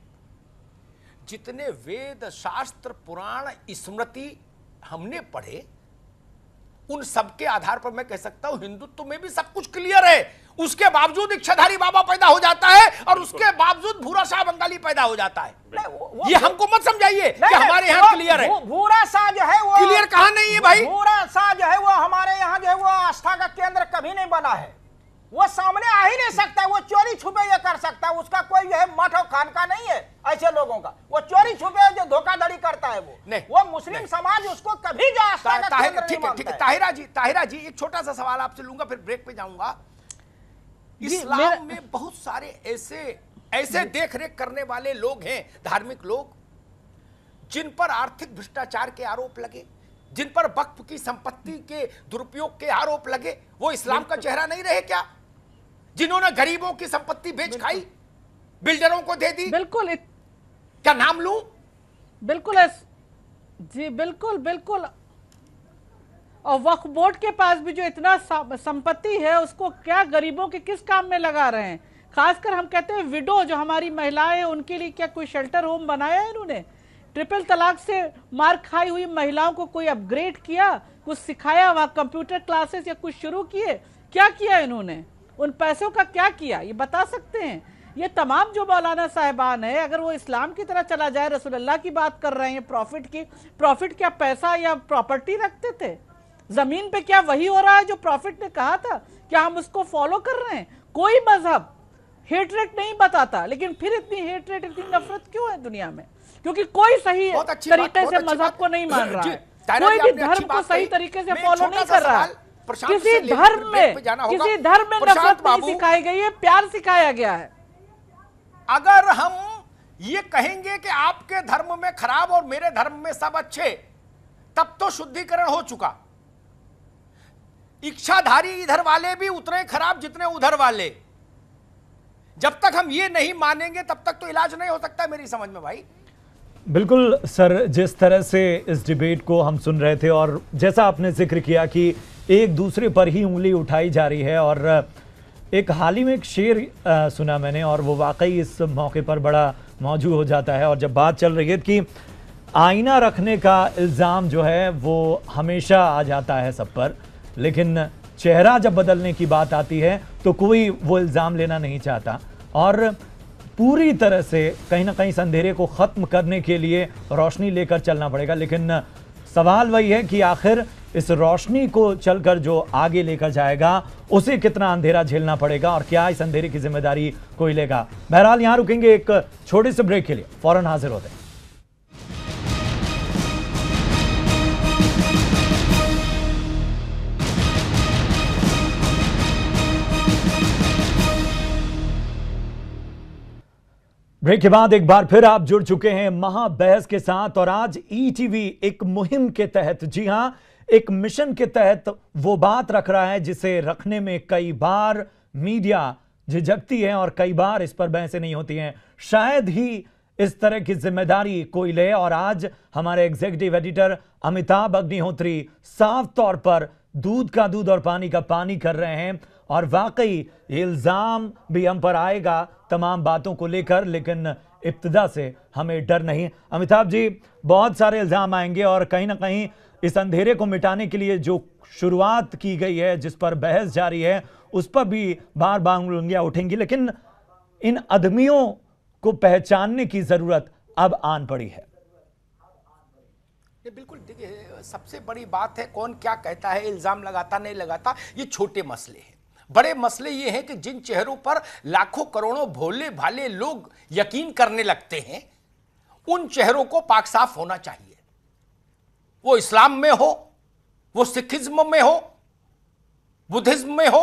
जितने वेद शास्त्र पुराण स्मृति हमने पढ़े उन सब के आधार पर मैं कह सकता हूं हिंदुत्व में भी सब कुछ क्लियर है। उसके बावजूद इच्छाधारी बाबा पैदा हो जाता है और उसके बावजूद भूरा शाह बंगाली पैदा हो जाता है। ये हमको मत समझाइए कि हमारे यहाँ क्लियर है। भूरा शाह जो है वो क्लियर कहां नहीं है भाई? भूरा शाह जो है वो हमारे यहाँ जो है वो आस्था का केंद्र कभी नहीं बना है। वो सामने आ ही नहीं सकता, वो चोरी छुपे ये कर सकता है। उसका कोई जो है मठ और खानका नहीं है ऐसे लोगों का। वो चोरी छुपे जो धोखाधड़ी करता है वो मुस्लिम समाज उसको कभी जो आस्था का केंद्र नहीं मानता है। ताहिरा जी, एक छोटा सा सवाल आपसे लूंगा, फिर ब्रेक पे जाऊंगा। इस्लाम में बहुत सारे ऐसे देख रेख करने वाले लोग हैं, धार्मिक लोग, जिन पर आर्थिक भ्रष्टाचार के आरोप लगे, जिन पर वक्फ की संपत्ति के दुरुपयोग के आरोप लगे, वो इस्लाम का चेहरा नहीं रहे क्या? जिन्होंने गरीबों की संपत्ति बेच खाई, बिल्डरों को दे दी, बिल्कुल, क्या नाम लूं? बिल्कुल जी, बिल्कुल। और वक्फ बोर्ड के पास भी जो इतना संपत्ति है उसको क्या गरीबों के किस काम में लगा रहे हैं? खासकर हम कहते हैं विडो जो हमारी महिलाएं हैं उनके लिए क्या कोई शेल्टर होम बनाया है इन्होंने? ट्रिपल तलाक से मार खाई हुई महिलाओं को कोई अपग्रेड किया, कुछ सिखाया, वहां कंप्यूटर क्लासेस या कुछ शुरू किए? क्या किया इन्होंने? उन पैसों का क्या किया, ये बता सकते हैं? ये तमाम जो मौलाना साहिबान है, अगर वो इस्लाम की तरह चला जाए, रसूलुल्लाह की बात कर रहे हैं, प्रॉफिट क्या पैसा या प्रॉपर्टी रखते थे? जमीन पे क्या वही हो रहा है जो प्रॉफिट ने कहा था? क्या हम उसको फॉलो कर रहे हैं? कोई मजहब हेट रेट नहीं बताता, लेकिन फिर इतनी हेट रेट, इतनी नफरत क्यों है दुनिया में? क्योंकि कोई सही तरीके से मजहब को नहीं मान रहा है, कोई भी धर्म को सही तरीके से फॉलो नहीं कर रहा है। किसी धर्म में नफरत नहीं सिखाई गई है, प्यार सिखाया गया है। अगर हम ये कहेंगे कि आपके धर्म में खराब और मेरे धर्म में सब अच्छे, तब तो शुद्धिकरण हो चुका। इच्छाधारी इधर वाले भी उतने खराब जितने उधर वाले। जब तक हम ये नहीं मानेंगे तब तक तो इलाज नहीं हो सकता मेरी समझ में भाई। बिल्कुल सर, जिस तरह से इस डिबेट को हम सुन रहे थे और जैसा आपने जिक्र किया कि एक दूसरे पर ही उंगली उठाई जा रही है, और एक हाल ही में एक शेर सुना मैंने और वो वाकई इस मौके पर बड़ा मौजू हो जाता है। और जब बात चल रही है कि आईना रखने का इल्ज़ाम जो है वो हमेशा आ जाता है सब पर, लेकिन चेहरा जब बदलने की बात आती है तो कोई वो इल्ज़ाम लेना नहीं चाहता। और पूरी तरह से कहीं ना कहीं इस अंधेरे को ख़त्म करने के लिए रोशनी लेकर चलना पड़ेगा। लेकिन सवाल वही है कि आखिर इस रोशनी को चलकर जो आगे लेकर जाएगा उसे कितना अंधेरा झेलना पड़ेगा और क्या इस अंधेरे की जिम्मेदारी कोई लेगा। बहरहाल यहाँ रुकेंगे एक छोटे से ब्रेक के लिए, फौरन हाजिर होते हैं। ब्रेक के बाद एक बार फिर आप जुड़ चुके हैं महाबहस के साथ और आज ईटीवी एक मुहिम के तहत, जी हां, एक मिशन के तहत वो बात रख रहा है जिसे रखने में कई बार मीडिया झिझकती है और कई बार इस पर बहसें नहीं होती हैं। शायद ही इस तरह की जिम्मेदारी कोई ले और आज हमारे एग्जीक्यूटिव एडिटर अमिताभ अग्निहोत्री साफ तौर पर दूध का दूध और पानी का पानी कर रहे हैं और वाकई इल्जाम भी हम पर आएगा तमाम बातों को लेकर, लेकिन इब्तिदा से हमें डर नहीं। अमिताभ जी, बहुत सारे इल्जाम आएंगे और कहीं ना कहीं इस अंधेरे को मिटाने के लिए जो शुरुआत की गई है, जिस पर बहस जारी है, उस पर भी बार बार उंगलियां उठेंगी, लेकिन इन आदमियों को पहचानने की जरूरत अब आन पड़ी है। ये बिल्कुल, देखिए सबसे बड़ी बात है कौन क्या कहता है, इल्जाम लगाता नहीं लगाता, ये छोटे मसले हैं। बड़े मसले ये हैं कि जिन चेहरों पर लाखों करोड़ों भोले भाले लोग यकीन करने लगते हैं, उन चेहरों को पाक साफ होना चाहिए। वो इस्लाम में हो, वो सिखिज्म में हो, बुद्धिज्म में हो,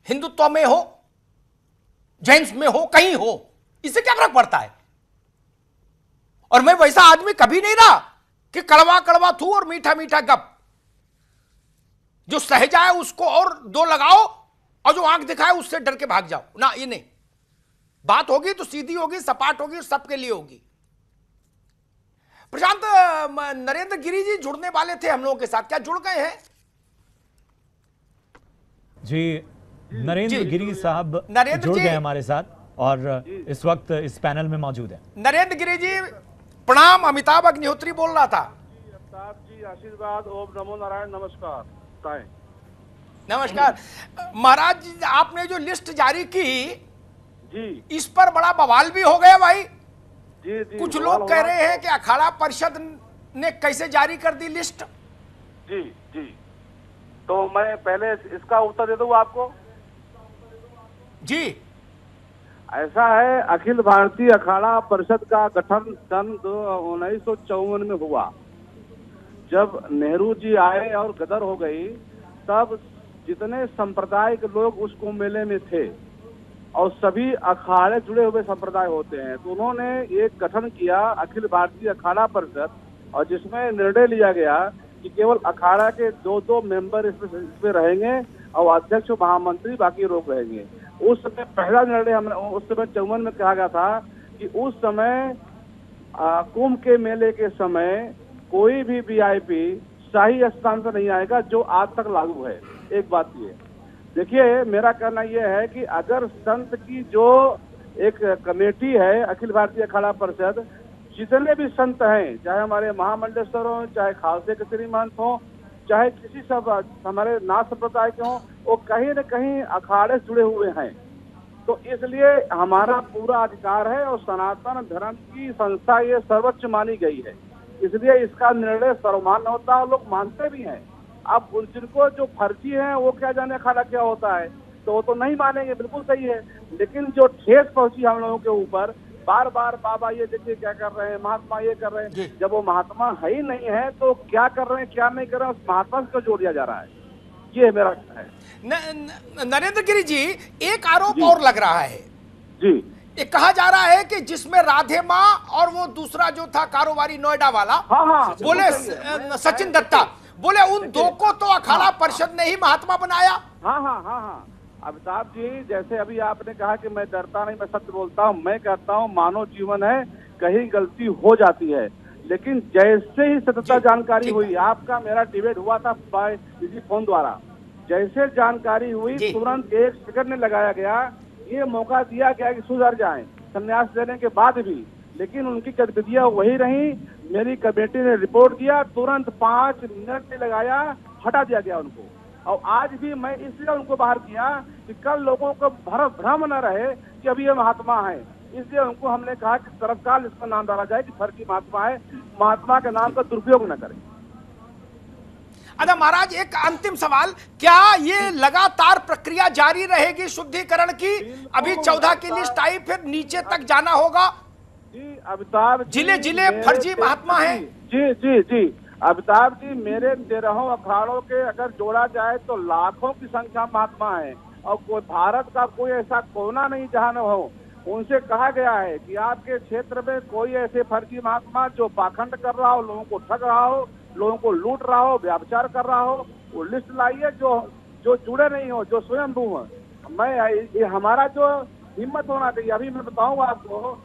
हिंदुत्व में हो, जैन में हो, कहीं हो, इससे क्या फर्क पड़ता है। और मैं वैसा आदमी कभी नहीं रहा कि कड़वा कड़वा थू और मीठा मीठा गप। जो सह जाए उसको और दो लगाओ और जो आंख दिखाए उससे डर के भाग जाओ ना, ये नहीं। बात होगी तो सीधी होगी, सपाट होगी, सबके लिए होगी। प्रशांत, नरेंद्र गिरी जी जुड़ने वाले थे हम लोगों के साथ, क्या जुड़ गए हैं? जी, नरेंद्र गिरी साहब जुड़ गए हमारे साथ और इस वक्त इस पैनल में मौजूद है। नरेंद्र गिरी जी प्रणाम, अमिताभ अग्निहोत्री बोल रहा था। अमिताभ जी आशीर्वाद, ओम नमो नारायण, नमस्कार। नमस्कार महाराज, आपने जो लिस्ट जारी की जी, इस पर बड़ा बवाल भी हो गया भाई। जी जी, कुछ लोग कह रहे हैं कि अखाड़ा परिषद ने कैसे जारी कर दी लिस्ट। जी जी, तो मैं पहले इसका उत्तर दे दूं आपको। जी, ऐसा है, अखिल भारतीय अखाड़ा परिषद का गठन सन 1954 में हुआ। जब नेहरू जी आए और गदर हो गई, तब जितने संप्रदाय के लोग उसको मेले में थे और सभी अखाड़े जुड़े हुए संप्रदाय होते हैं, तो उन्होंने एक गठन किया अखिल भारतीय अखाड़ा परिषद, और जिसमें निर्णय लिया गया कि केवल अखाड़ा के 2-2 मेंबर इसमें रहेंगे और अध्यक्ष महामंत्री बाकी लोग रहेंगे। उस समय पहला निर्णय हमने उस समय 54 में कहा गया था कि उस समय कुंभ के मेले के समय कोई भी वीआईपी शाही स्थान पर नहीं आएगा, जो आज तक लागू है। एक बात ये देखिए, मेरा कहना यह है कि अगर संत की जो एक कमेटी है अखिल भारतीय अखाड़ा परिषद, जितने भी संत हैं, चाहे हमारे महामंडलेश्वर हो, चाहे खालसे के श्री महंत हो, चाहे किसी सब हमारे नाथ संप्रदाय के हों, वो कहीं न कहीं अखाड़े जुड़े हुए हैं। तो इसलिए हमारा पूरा अधिकार है और सनातन धर्म की संस्था ये सर्वोच्च मानी गई है, इसलिए इसका निर्णय सर्वमान्य होता है और लोग मानते भी हैं। अब जिनको जो फर्जी है वो क्या जाने अखाड़ा क्या होता है, तो वो तो नहीं मानेंगे, बिल्कुल सही है। लेकिन जो ठेस पहुंची हम लोगों के ऊपर, बार बार बाबा ये देखिए क्या कर रहे हैं, महात्मा ये कर रहे हैं, जब वो महात्मा है ही नहीं है तो क्या कर रहे हैं क्या नहीं कर रहे हैं, उस महात्मा से क्यों जोड़ दिया जा रहा है, ये मेरा कहना है। नरेंद्र गिरी जी, एक आरोप और लग रहा है जी, ये कहा जा रहा है कि जिसमें राधे माँ और वो दूसरा जो था कारोबारी नोएडा वाला, हाँ, बोले सचिन दत्ता, बोले उन दो को तो अखाड़ा परिषद ने ही महात्मा बनाया। हाँ, अमिताभ जी, जैसे अभी आपने कहा कि मैं डरता नहीं, मैं सत्य बोलता हूँ, मैं कहता हूँ मानव जीवन है, कहीं गलती हो जाती है, लेकिन जैसे ही सत्यता जानकारी हुई, आपका मेरा डिबेट हुआ था इसी फोन द्वारा, जैसे जानकारी हुई तुरंत 1 सेकंड में लगाया गया, ये मौका दिया गया कि सुधर जाएं संन्यास देने के बाद भी, लेकिन उनकी गतिविधियां वही रही। मेरी कमेटी ने रिपोर्ट दिया, तुरंत 5 मिनट में लगाया, हटा दिया गया उनको। और आज भी मैं इसलिए उनको बाहर किया कि कल लोगों को भ्रम न रहे कि अभी ये महात्मा है, इसलिए उनको हमने कहा कि तत्काल इसका नाम डाला जाए कि फर्जी महात्मा है, महात्मा के नाम का दुरुपयोग न करें। अच्छा महाराज, एक अंतिम सवाल, क्या ये लगातार प्रक्रिया जारी रहेगी शुद्धिकरण की? अभी 14 की लिस्ट आई, फिर नीचे तक जाना होगा? जी अमिताभ, जिले जिले फर्जी महात्मा है। जी अमिताभ जी, मेरे 13 अखाड़ों के अगर जोड़ा जाए तो लाखों की संख्या महात्मा है, और कोई भारत का कोई ऐसा कोना नहीं जहाँ न हो। उनसे कहा गया है कि आपके क्षेत्र में कोई ऐसे फर्जी महात्मा जो पाखंड कर रहा हो, लोगों को ठग रहा हो, लोगों को लूट रहा हो, व्यभिचार कर रहा हो, वो लिस्ट लाइए जो जुड़े नहीं हो, जो स्वयं हो। ये हमारा जो हिम्मत होना चाहिए। अभी मैं बताऊंगा आपको,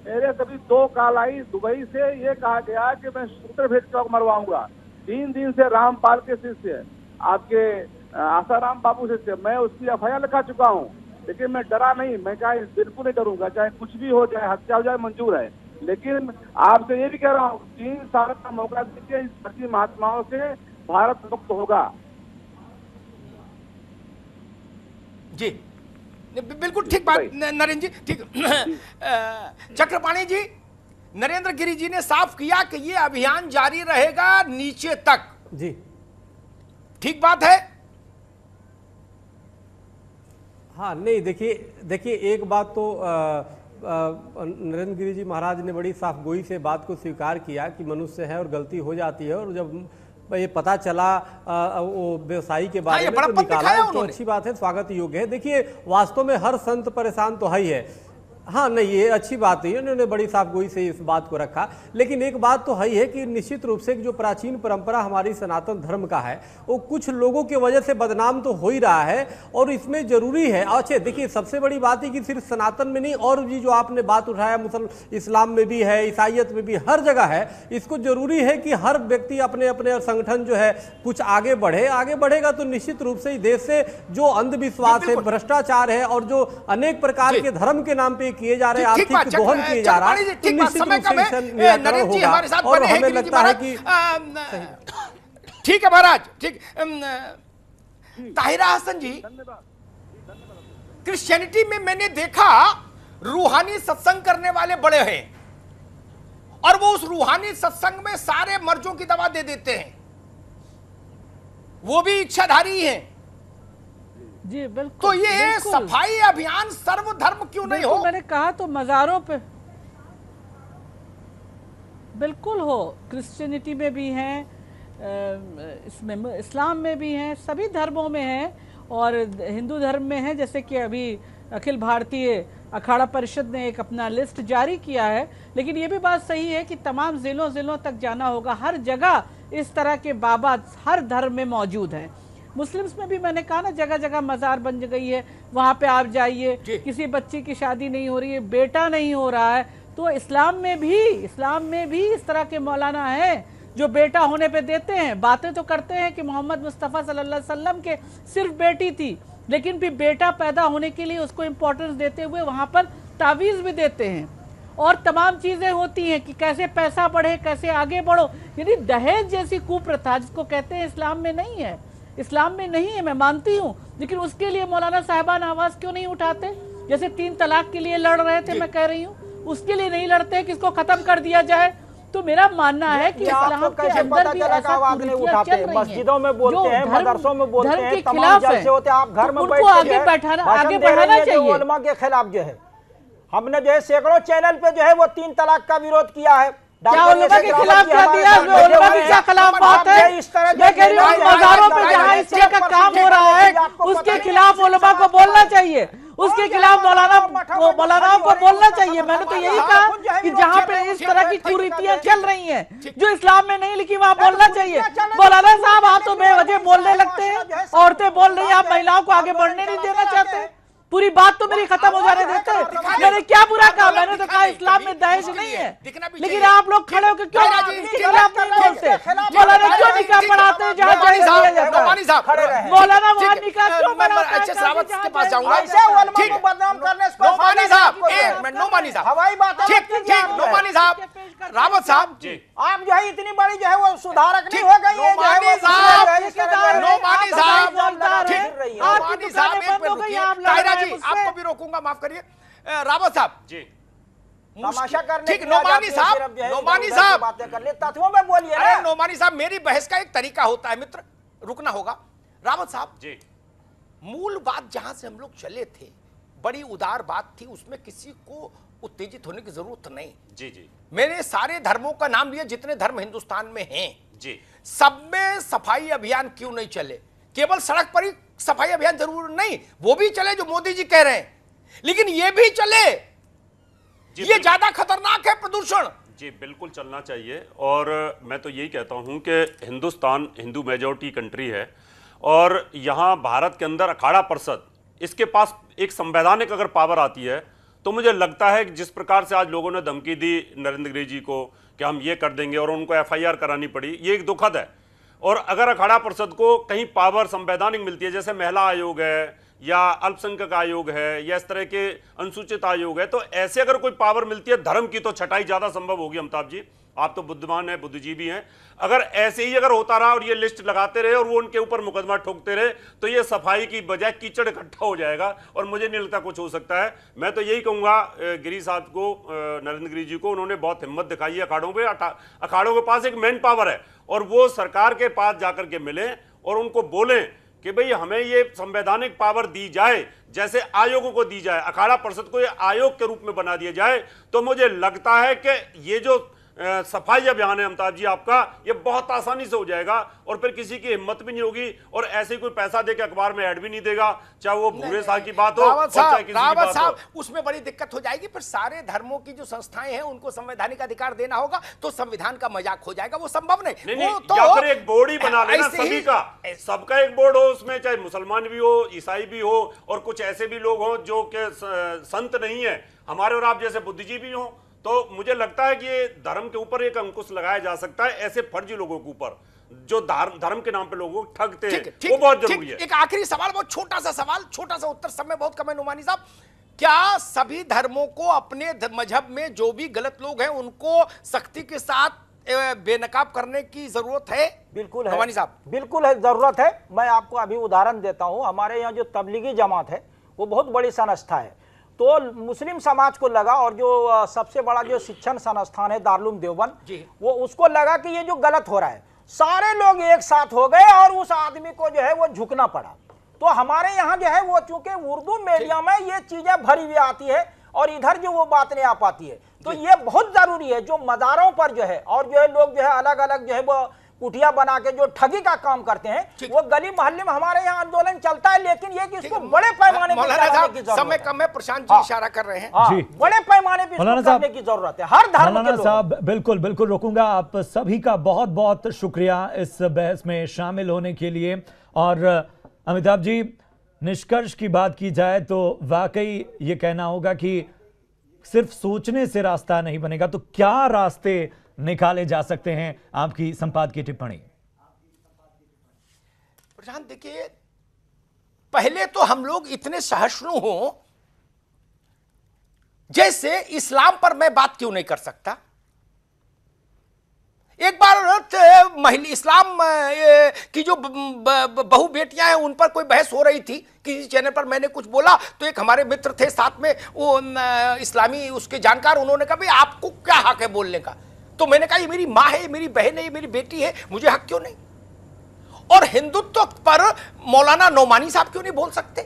मेरे कभी 2 कॉल आई दुबई से, ये कहा गया कि मैं शूटर भेद चौक मरवाऊंगा। 3 दिन से रामपाल के शिष्य, आपके आसाराम बाबू से मैं उसकी FIR लिखा चुका हूँ, लेकिन मैं डरा नहीं। मैं चाहे बिल्कुल नहीं डरूंगा, चाहे कुछ भी हो जाए, हत्या हो जाए, मंजूर है। लेकिन आपसे ये भी कह रहा हूँ, 3 साल का मौका दीजिए, इन फर्जी महात्माओं से भारत मुक्त होगा। जी बिल्कुल ठीक बात नरेंद्र जी, ठीक। चक्रपाणी जी, नरेंद्र गिरी जी ने साफ किया कि ये अभियान जारी रहेगा नीचे तक। जी ठीक बात है। हाँ, नहीं, देखिए एक बात तो नरेंद्र गिरी जी महाराज ने बड़ी साफ गोई से बात को स्वीकार किया कि मनुष्य है और गलती हो जाती है, और जब ये पता चला वो व्यवसायी के बारे में तो निकाला, तो अच्छी बात है, स्वागत योग्य है। देखिए वास्तव में हर संत परेशान तो है ही है। हाँ, नहीं, ये अच्छी बात है, उन्होंने बड़ी साफ गोई से इस बात को रखा। लेकिन एक बात तो है ही है कि निश्चित रूप से जो प्राचीन परंपरा हमारी सनातन धर्म का है, वो कुछ लोगों की वजह से बदनाम तो हो ही रहा है, और इसमें जरूरी है। अच्छा देखिए, सबसे बड़ी बात है कि सिर्फ सनातन में नहीं, और भी जो आपने बात उठाया, इस्लाम में भी है, ईसाइयत में भी, हर जगह है। इसको जरूरी है कि हर व्यक्ति अपने अपने संगठन जो है कुछ आगे बढ़े। आगे बढ़ेगा तो निश्चित रूप से देश से जो अंधविश्वास है, भ्रष्टाचार है, और जो अनेक प्रकार के धर्म के नाम पे किए जा रहे, आर्थिक दोहन किए जा रहा है, तो निश्चित रूप से निराकरण होगा। और हमें लगता है कि ठीक है महाराज, ठीक। ताहिरा हसन जी, क्रिश्चियनिटी में मैंने देखा रूहानी सत्संग करने वाले बड़े हैं, और वो उस रूहानी सत्संग में सारे मर्जों की दवा दे देते हैं, वो भी इच्छाधारी हैं। जी बिल्कुल। तो ये सफाई अभियान सर्वधर्म क्यों नहीं हो? मैंने कहा तो मजारों पे बिल्कुल हो, क्रिश्चियनिटी में भी हैं, इसमें इस्लाम में भी हैं, सभी धर्मों में हैं, और हिंदू धर्म में है। जैसे कि अभी अखिल भारतीय अखाड़ा परिषद ने एक अपना लिस्ट जारी किया है। लेकिन ये भी बात सही है कि तमाम जिलों तक जाना होगा। हर जगह इस तरह के बाबा हर धर्म में मौजूद हैं। मुस्लिम्स में भी मैंने कहा ना, जगह जगह मजार बन गई है, वहां पे आप जाइए, किसी बच्ची की शादी नहीं हो रही है, बेटा नहीं हो रहा है। तो इस्लाम में भी इस तरह के मौलाना हैं जो बेटा होने पे देते हैं। बातें तो करते हैं कि मोहम्मद मुस्तफ़ा सल्लल्लाहु अलैहि वसल्लम के सिर्फ बेटी थी, लेकिन फिर बेटा पैदा होने के लिए उसको इम्पोर्टेंस देते हुए वहां पर तावीज़ भी देते हैं, और तमाम चीजें होती हैं कि कैसे पैसा बढ़े, कैसे आगे बढ़ो। यानी दहेज जैसी कुप्रथा जिसको कहते हैं, इस्लाम में नहीं है। इस्लाम में नहीं है, मैं मानती हूँ, लेकिन उसके लिए मौलाना साहिबान आवाज क्यों नहीं उठाते? जैसे 3 तलाक के लिए लड़ रहे थे, मैं कह रही हूँ, उसके लिए नहीं लड़ते कि इसको खत्म कर दिया जाए। तो मेरा मानना है कि इस्लाम के अंदर भी ऐसा कुरीतियां चल रही हैं, मस्जिदों में बोलते हैं, मदरसों में बोलते हैं, तमाम जलसे होते हैं, आप घर में उनको आगे बढ़ाना चाहिए। उलमा के खिलाफ जो है, हमने जो है सैकड़ों चैनल पे जो है वो 3 तलाक का विरोध किया है। क्या उलमा के खिलाफ क्या दिया? उलमा की क्या खिलाफ बात है? मैं कह रही हूँ मज़ारों पे जहाँ इस तरह का काम हो रहा है, उसके खिलाफ उलमा को बोलना चाहिए, उसके खिलाफ मौलानाओं को बोलना चाहिए। मैंने तो यही कहा कि जहाँ पे इस तरह की कुरीतियां चल रही हैं जो इस्लाम में नहीं लिखी, वहाँ बोलना चाहिए। मौलाना साहब आप तो बेवजह बोलने लगते हैं, औरतें बोल रही हैं, आप महिलाओं को आगे बढ़ने नहीं देना चाहते। पूरी बात तो मेरी खत्म हो जाने देते हैं। मैंने क्या बुरा कहा? मैंने तो कहा इस्लाम में दहेज नहीं है, लेकिन आप लोग खड़े होकर क्यों इसके खिलाफ नहीं बोलते? मौलाना क्यों निकाह पढ़ाते हैं जहाँ दहेज दिया जाता है? मौलाना वहाँ निकाह क्यों पढ़ाते हैं? के पास जाऊंगा, बदनाम करने नोमानी साहब, हवाई बात है, नोमानी साहब, रावत साहब, आप जो है इतनी बड़ी जो है वो सुधारक नहीं हो गई है। नोमानी साहब, आपको भी रोकूंगा, माफ करिए रावत साहब जी, तमाशा करने ठीक। नोमानी साहब बातें कर ले, तत्वों में बोलिए। अरे नोमानी साहब, मेरी बहस का एक तरीका होता है मित्र, रुकना होगा। रावत साहब जी, मूल बात जहां से हम लोग चले थे, बड़ी उदार बात थी, उसमें किसी को उत्तेजित होने की जरूरत नहीं। जी जी, मैंने सारे धर्मों का नाम लिया, जितने धर्म हिंदुस्तान में हैं जी, सब में सफाई अभियान क्यों नहीं चले? केवल सड़क पर ही सफाई अभियान जरूर नहीं, वो भी चले जो मोदी जी कह रहे हैं, लेकिन ये भी चले ये ज्यादा खतरनाक है प्रदूषण। जी बिल्कुल चलना चाहिए। और मैं तो यही कहता हूं कि हिंदुस्तान हिंदू मेजॉरिटी कंट्री है और यहां भारत के अंदर अखाड़ा परिषद, इसके पास एक संवैधानिक अगर पावर आती है तो मुझे लगता है कि जिस प्रकार से आज लोगों ने धमकी दी नरेंद्र गिरि जी को कि हम ये कर देंगे और उनको FIR करानी पड़ी, ये एक दुखद है। और अगर अखाड़ा परिषद को कहीं पावर संवैधानिक मिलती है, जैसे महिला आयोग है या अल्पसंख्यक आयोग है या इस तरह के अनुसूचित आयोग है, तो ऐसे अगर कोई पावर मिलती है धर्म की, तो छटाई ज्यादा संभव होगी। अमिताभ जी आप तो बुद्धिमान हैं, बुद्धिजीवी हैं, अगर ऐसे ही अगर होता रहा और ये लिस्ट लगाते रहे और वो उनके ऊपर मुकदमा ठोकते रहे तो ये सफाई की बजाय कीचड़ इकट्ठा हो जाएगा और मुझे नहीं लगता कुछ हो सकता है। मैं तो यही कहूंगा गिरि साहब को, नरेंद्र गिरि जी को, उन्होंने बहुत हिम्मत दिखाई है अखाड़ों पे। अखाड़ों के पास एक मैन पावर है और वो सरकार के पास जाकर के मिले और उनको बोलें कि भाई हमें ये संवैधानिक पावर दी जाए जैसे आयोगों को दी जाए, अखाड़ा परिषद को ये आयोग के रूप में बना दिया जाए, तो मुझे लगता है कि ये जो सफाई अभियान है अमिताभ जी आपका, ये बहुत आसानी से हो जाएगा और फिर किसी की हिम्मत भी नहीं होगी और ऐसे कोई पैसा देके अखबार में ऐड भी नहीं देगा, चाहे वो भूरे साल की बात हो और चाहे किसी की बात हो। उसमें बड़ी दिक्कत हो जाएगी। फिर सारे धर्मों की जो संस्थाएं हैं उनको संवैधानिक अधिकार देना होगा तो संविधान का मजाक हो जाएगा, वो संभव नहीं। नहीं, तो या फिर एक बोर्ड ही बना लेना सभी का, सबका एक बोर्ड हो, उसमें चाहे मुसलमान भी हो, ईसाई भी हो और कुछ ऐसे भी लोग हों जो कि संत नहीं है, हमारे और आप जैसे बुद्धिजीवी हो, तो मुझे लगता है कि ये धर्म के ऊपर एक अंकुश लगाया जा सकता है। ऐसे फर्जी लोगों के ऊपर जो धर्म के नाम पे लोगों को ठगते हैं, वो बहुत जरूरी है। एक आखिरी सवाल, बहुत छोटा सा सवाल, छोटा सा उत्तर, समय बहुत कम है नुमानी साहब। क्या सभी धर्मों को अपने मजहब में जो भी गलत लोग हैं उनको सख्ती के साथ बेनकाब करने की जरूरत है? बिल्कुल है नुमानी साहब, बिल्कुल है, जरूरत है। मैं आपको अभी उदाहरण देता हूं। हमारे यहाँ जो तबलीगी जमात है वो बहुत बड़ी संस्था है, तो मुस्लिम समाज को लगा और जो सबसे बड़ा जो शिक्षण संस्थान है दारुल देवबंद, वो उसको लगा कि ये जो गलत हो रहा है, सारे लोग एक साथ हो गए और उस आदमी को जो है वो झुकना पड़ा। तो हमारे यहाँ जो है वो चूंकि उर्दू मीडिया में ये चीजें भरी हुई आती है और इधर जो वो बात नहीं आ पाती है, तो ये बहुत जरूरी है जो मदारों पर जो है और जो है लोग जो है अलग अलग जो है वो कुटिया बना के जो ठगी का काम करते हैं, वो गली मोहल्ले में हमारे यहाँ आंदोलन चलता है, लेकिन ये कि इसको बड़े पैमाने पर करने की जरूरत है। समय कम है, प्रशांत जी इशारा कर रहे हैं। बड़े पैमाने पर करने की जरूरत है हर धर्म के लोग। साहब बिल्कुल बिल्कुल रोकूंगा। आप सभी का बहुत बहुत शुक्रिया इस बहस में शामिल होने के लिए। और अमिताभ जी, निष्कर्ष की बात की जाए तो वाकई ये कहना होगा कि सिर्फ सोचने से रास्ता नहीं बनेगा, तो क्या रास्ते निकाले जा सकते हैं? आपकी संपादकीय टिप्पणी। प्रशांत, देखिए, पहले तो हम लोग इतने सहिष्णु हो, जैसे इस्लाम पर मैं बात क्यों नहीं कर सकता? एक बार महिला इस्लाम की जो बहु बेटियां हैं उन पर कोई बहस हो रही थी, किसी चैनल पर मैंने कुछ बोला तो एक हमारे मित्र थे साथ में, वो इस्लामी उसके जानकार, उन्होंने कहा भाई आपको क्या हक है बोलने का? तो मैंने कहा ये मेरी माँ है, ये मेरी बहन है, ये मेरी बेटी है, मुझे हक क्यों नहीं? और हिंदुत्व पर मौलाना नौमानी साहब क्यों नहीं बोल सकते?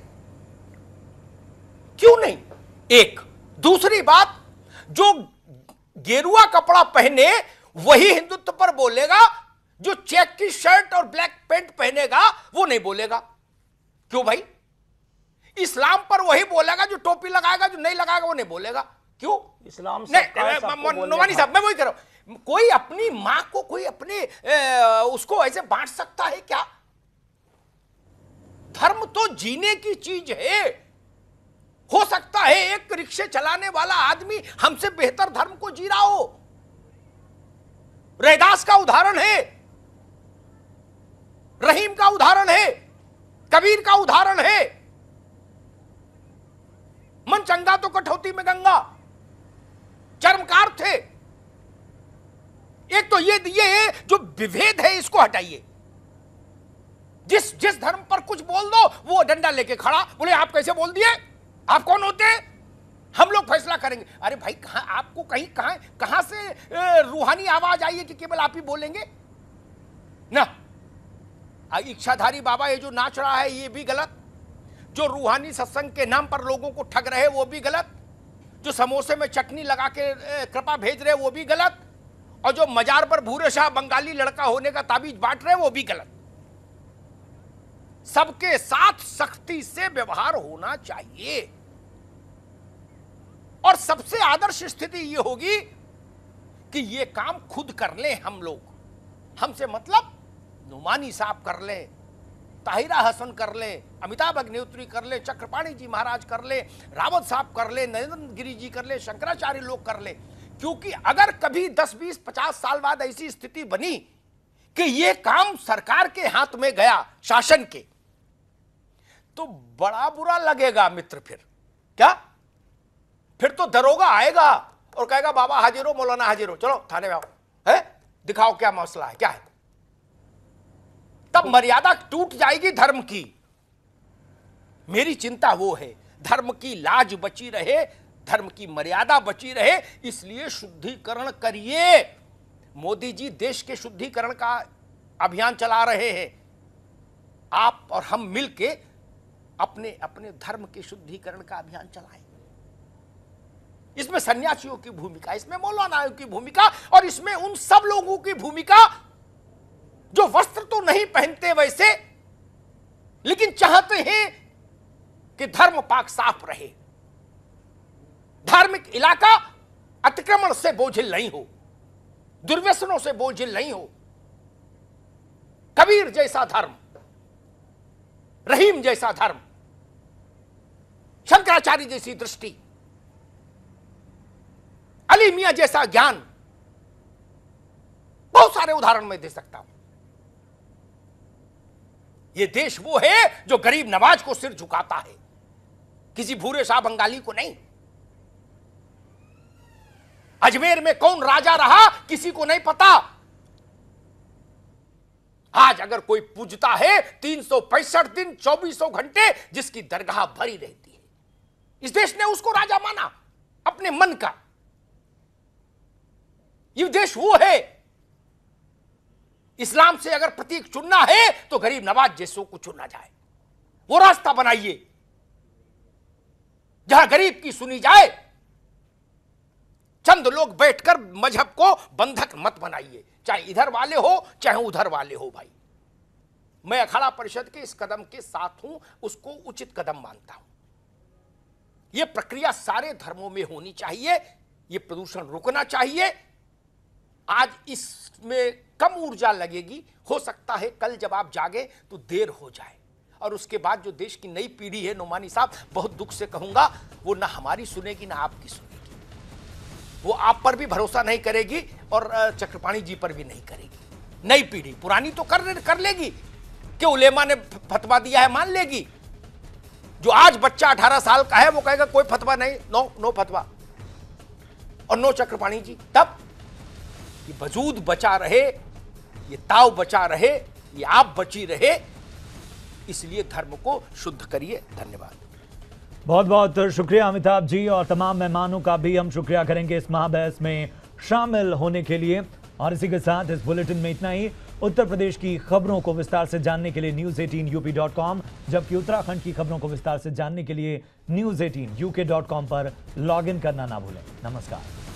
क्यों नहीं? एक दूसरी बात, जो गेरुआ कपड़ा पहने वही हिंदुत्व पर बोलेगा, जो चेक की शर्ट और ब्लैक पैंट पहनेगा वो नहीं बोलेगा। क्यों भाई? इस्लाम पर वही बोलेगा जो टोपी लगाएगा, जो नहीं लगाएगा वो नहीं बोलेगा। क्यों? इस्लाम नौमानी साहब, मैं वही कह रहा हूं, कोई अपनी मां को कोई अपने उसको ऐसे बांट सकता है क्या? धर्म तो जीने की चीज है। हो सकता है एक रिक्शे चलाने वाला आदमी हमसे बेहतर धर्म को जी रहा हो। रैदास का उदाहरण है, रहीम का उदाहरण है, कबीर का उदाहरण है। मन चंगा तो कठौती में गंगा, चरमकार थे। एक तो ये जो विभेद है इसको हटाइए। जिस धर्म पर कुछ बोल दो वो डंडा लेके खड़ा, बोले आप कैसे बोल दिए, आप कौन होते हैं, हम लोग फैसला करेंगे। अरे भाई, कहां आपको कहां से रूहानी आवाज आई है कि केवल आप ही बोलेंगे ना? इच्छाधारी बाबा ये जो नाच रहा है ये भी गलत, जो रूहानी सत्संग के नाम पर लोगों को ठग रहे वो भी गलत, जो समोसे में चटनी लगा के कृपा भेज रहे वो भी गलत, और जो मजार पर भूरे शाह बंगाली लड़का होने का ताबीज बांट रहे वो भी गलत। सबके साथ सख्ती से व्यवहार होना चाहिए और सबसे आदर्श स्थिति ये होगी कि ये काम खुद कर लें हम लोग, हमसे मतलब नुमानी साहब कर ले, ताहिरा हसन कर ले, अमिताभ अग्निहोत्री कर ले, चक्रपाणी जी महाराज कर ले, रावत साहब कर ले, नरेंद्र गिरी जी कर ले, शंकराचार्य लोग कर ले। क्योंकि अगर कभी 10, 20, 50 साल बाद ऐसी स्थिति बनी कि ये काम सरकार के हाथ में गया, शासन के, तो बड़ा बुरा लगेगा मित्र। फिर क्या, फिर तो दरोगा आएगा और कहेगा बाबा हाजिर हो, मौलाना हाजिर हो, चलो थाने में आओ, है दिखाओ क्या मसला है, क्या है। तब मर्यादा टूट जाएगी धर्म की। मेरी चिंता वो है, धर्म की लाज बची रहे, धर्म की मर्यादा बची रहे, इसलिए शुद्धिकरण करिए। मोदी जी देश के शुद्धिकरण का अभियान चला रहे हैं, आप और हम मिलके अपने अपने धर्म के शुद्धिकरण का अभियान चलाएं। इसमें सन्यासियों की भूमिका, इसमें मौलानाओं की भूमिका, और इसमें उन सब लोगों की भूमिका जो वस्त्र तो नहीं पहनते वैसे, लेकिन चाहते हैं कि धर्म पाक साफ रहे, धार्मिक इलाका अतिक्रमण से बोझिल नहीं हो, दुर्व्यसनों से बोझिल नहीं हो। कबीर जैसा धर्म, रहीम जैसा धर्म, शंकराचार्य जैसी दृष्टि, अली मियां जैसा ज्ञान, बहुत सारे उदाहरण मैं दे सकता हूं। यह देश वो है जो गरीब नवाज को सिर झुकाता है, किसी भूरे शाह बंगाली को नहीं। अजमेर में कौन राजा रहा किसी को नहीं पता। आज अगर कोई पूजता है 365 दिन 2400 घंटे जिसकी दरगाह भरी रहती है, इस देश ने उसको राजा माना अपने मन का। ये देश वो है, इस्लाम से अगर प्रतीक चुनना है तो गरीब नवाज जैसों को चुना जाए, वो रास्ता बनाइए जहां गरीब की सुनी जाए। चंद लोग बैठकर मजहब को बंधक मत बनाइए, चाहे इधर वाले हो चाहे उधर वाले हो। भाई मैं अखाड़ा परिषद के इस कदम के साथ हूं, उसको उचित कदम मानता हूं। यह प्रक्रिया सारे धर्मों में होनी चाहिए, यह प्रदूषण रुकना चाहिए। आज इसमें कम ऊर्जा लगेगी, हो सकता है कल जब आप जागे तो देर हो जाए, और उसके बाद जो देश की नई पीढ़ी है, नोमानी साहब बहुत दुख से कहूंगा, वो ना हमारी सुनेगी ना आपकी सुनेगी। वो आप पर भी भरोसा नहीं करेगी और चक्रपाणी जी पर भी नहीं करेगी। नई पीढ़ी, पुरानी तो कर लेगी कि उलेमा ने फतवा दिया है मान लेगी। जो आज बच्चा 18 साल का है वो कहेगा कोई फतवा नहीं, नो फतवा और नो चक्रपाणी जी। तब ये वजूद बचा रहे, ये ताव बचा रहे, ये आप बची रहे, इसलिए धर्म को शुद्ध करिए। धन्यवाद। बहुत बहुत शुक्रिया अमिताभ जी, और तमाम मेहमानों का भी हम शुक्रिया करेंगे इस महाबहस में शामिल होने के लिए। और इसी के साथ इस बुलेटिन में इतना ही। उत्तर प्रदेश की खबरों को विस्तार से जानने के लिए news18up.com, जबकि उत्तराखंड की खबरों को विस्तार से जानने के लिए news18uk.com पर लॉगिन करना ना भूलें। नमस्कार।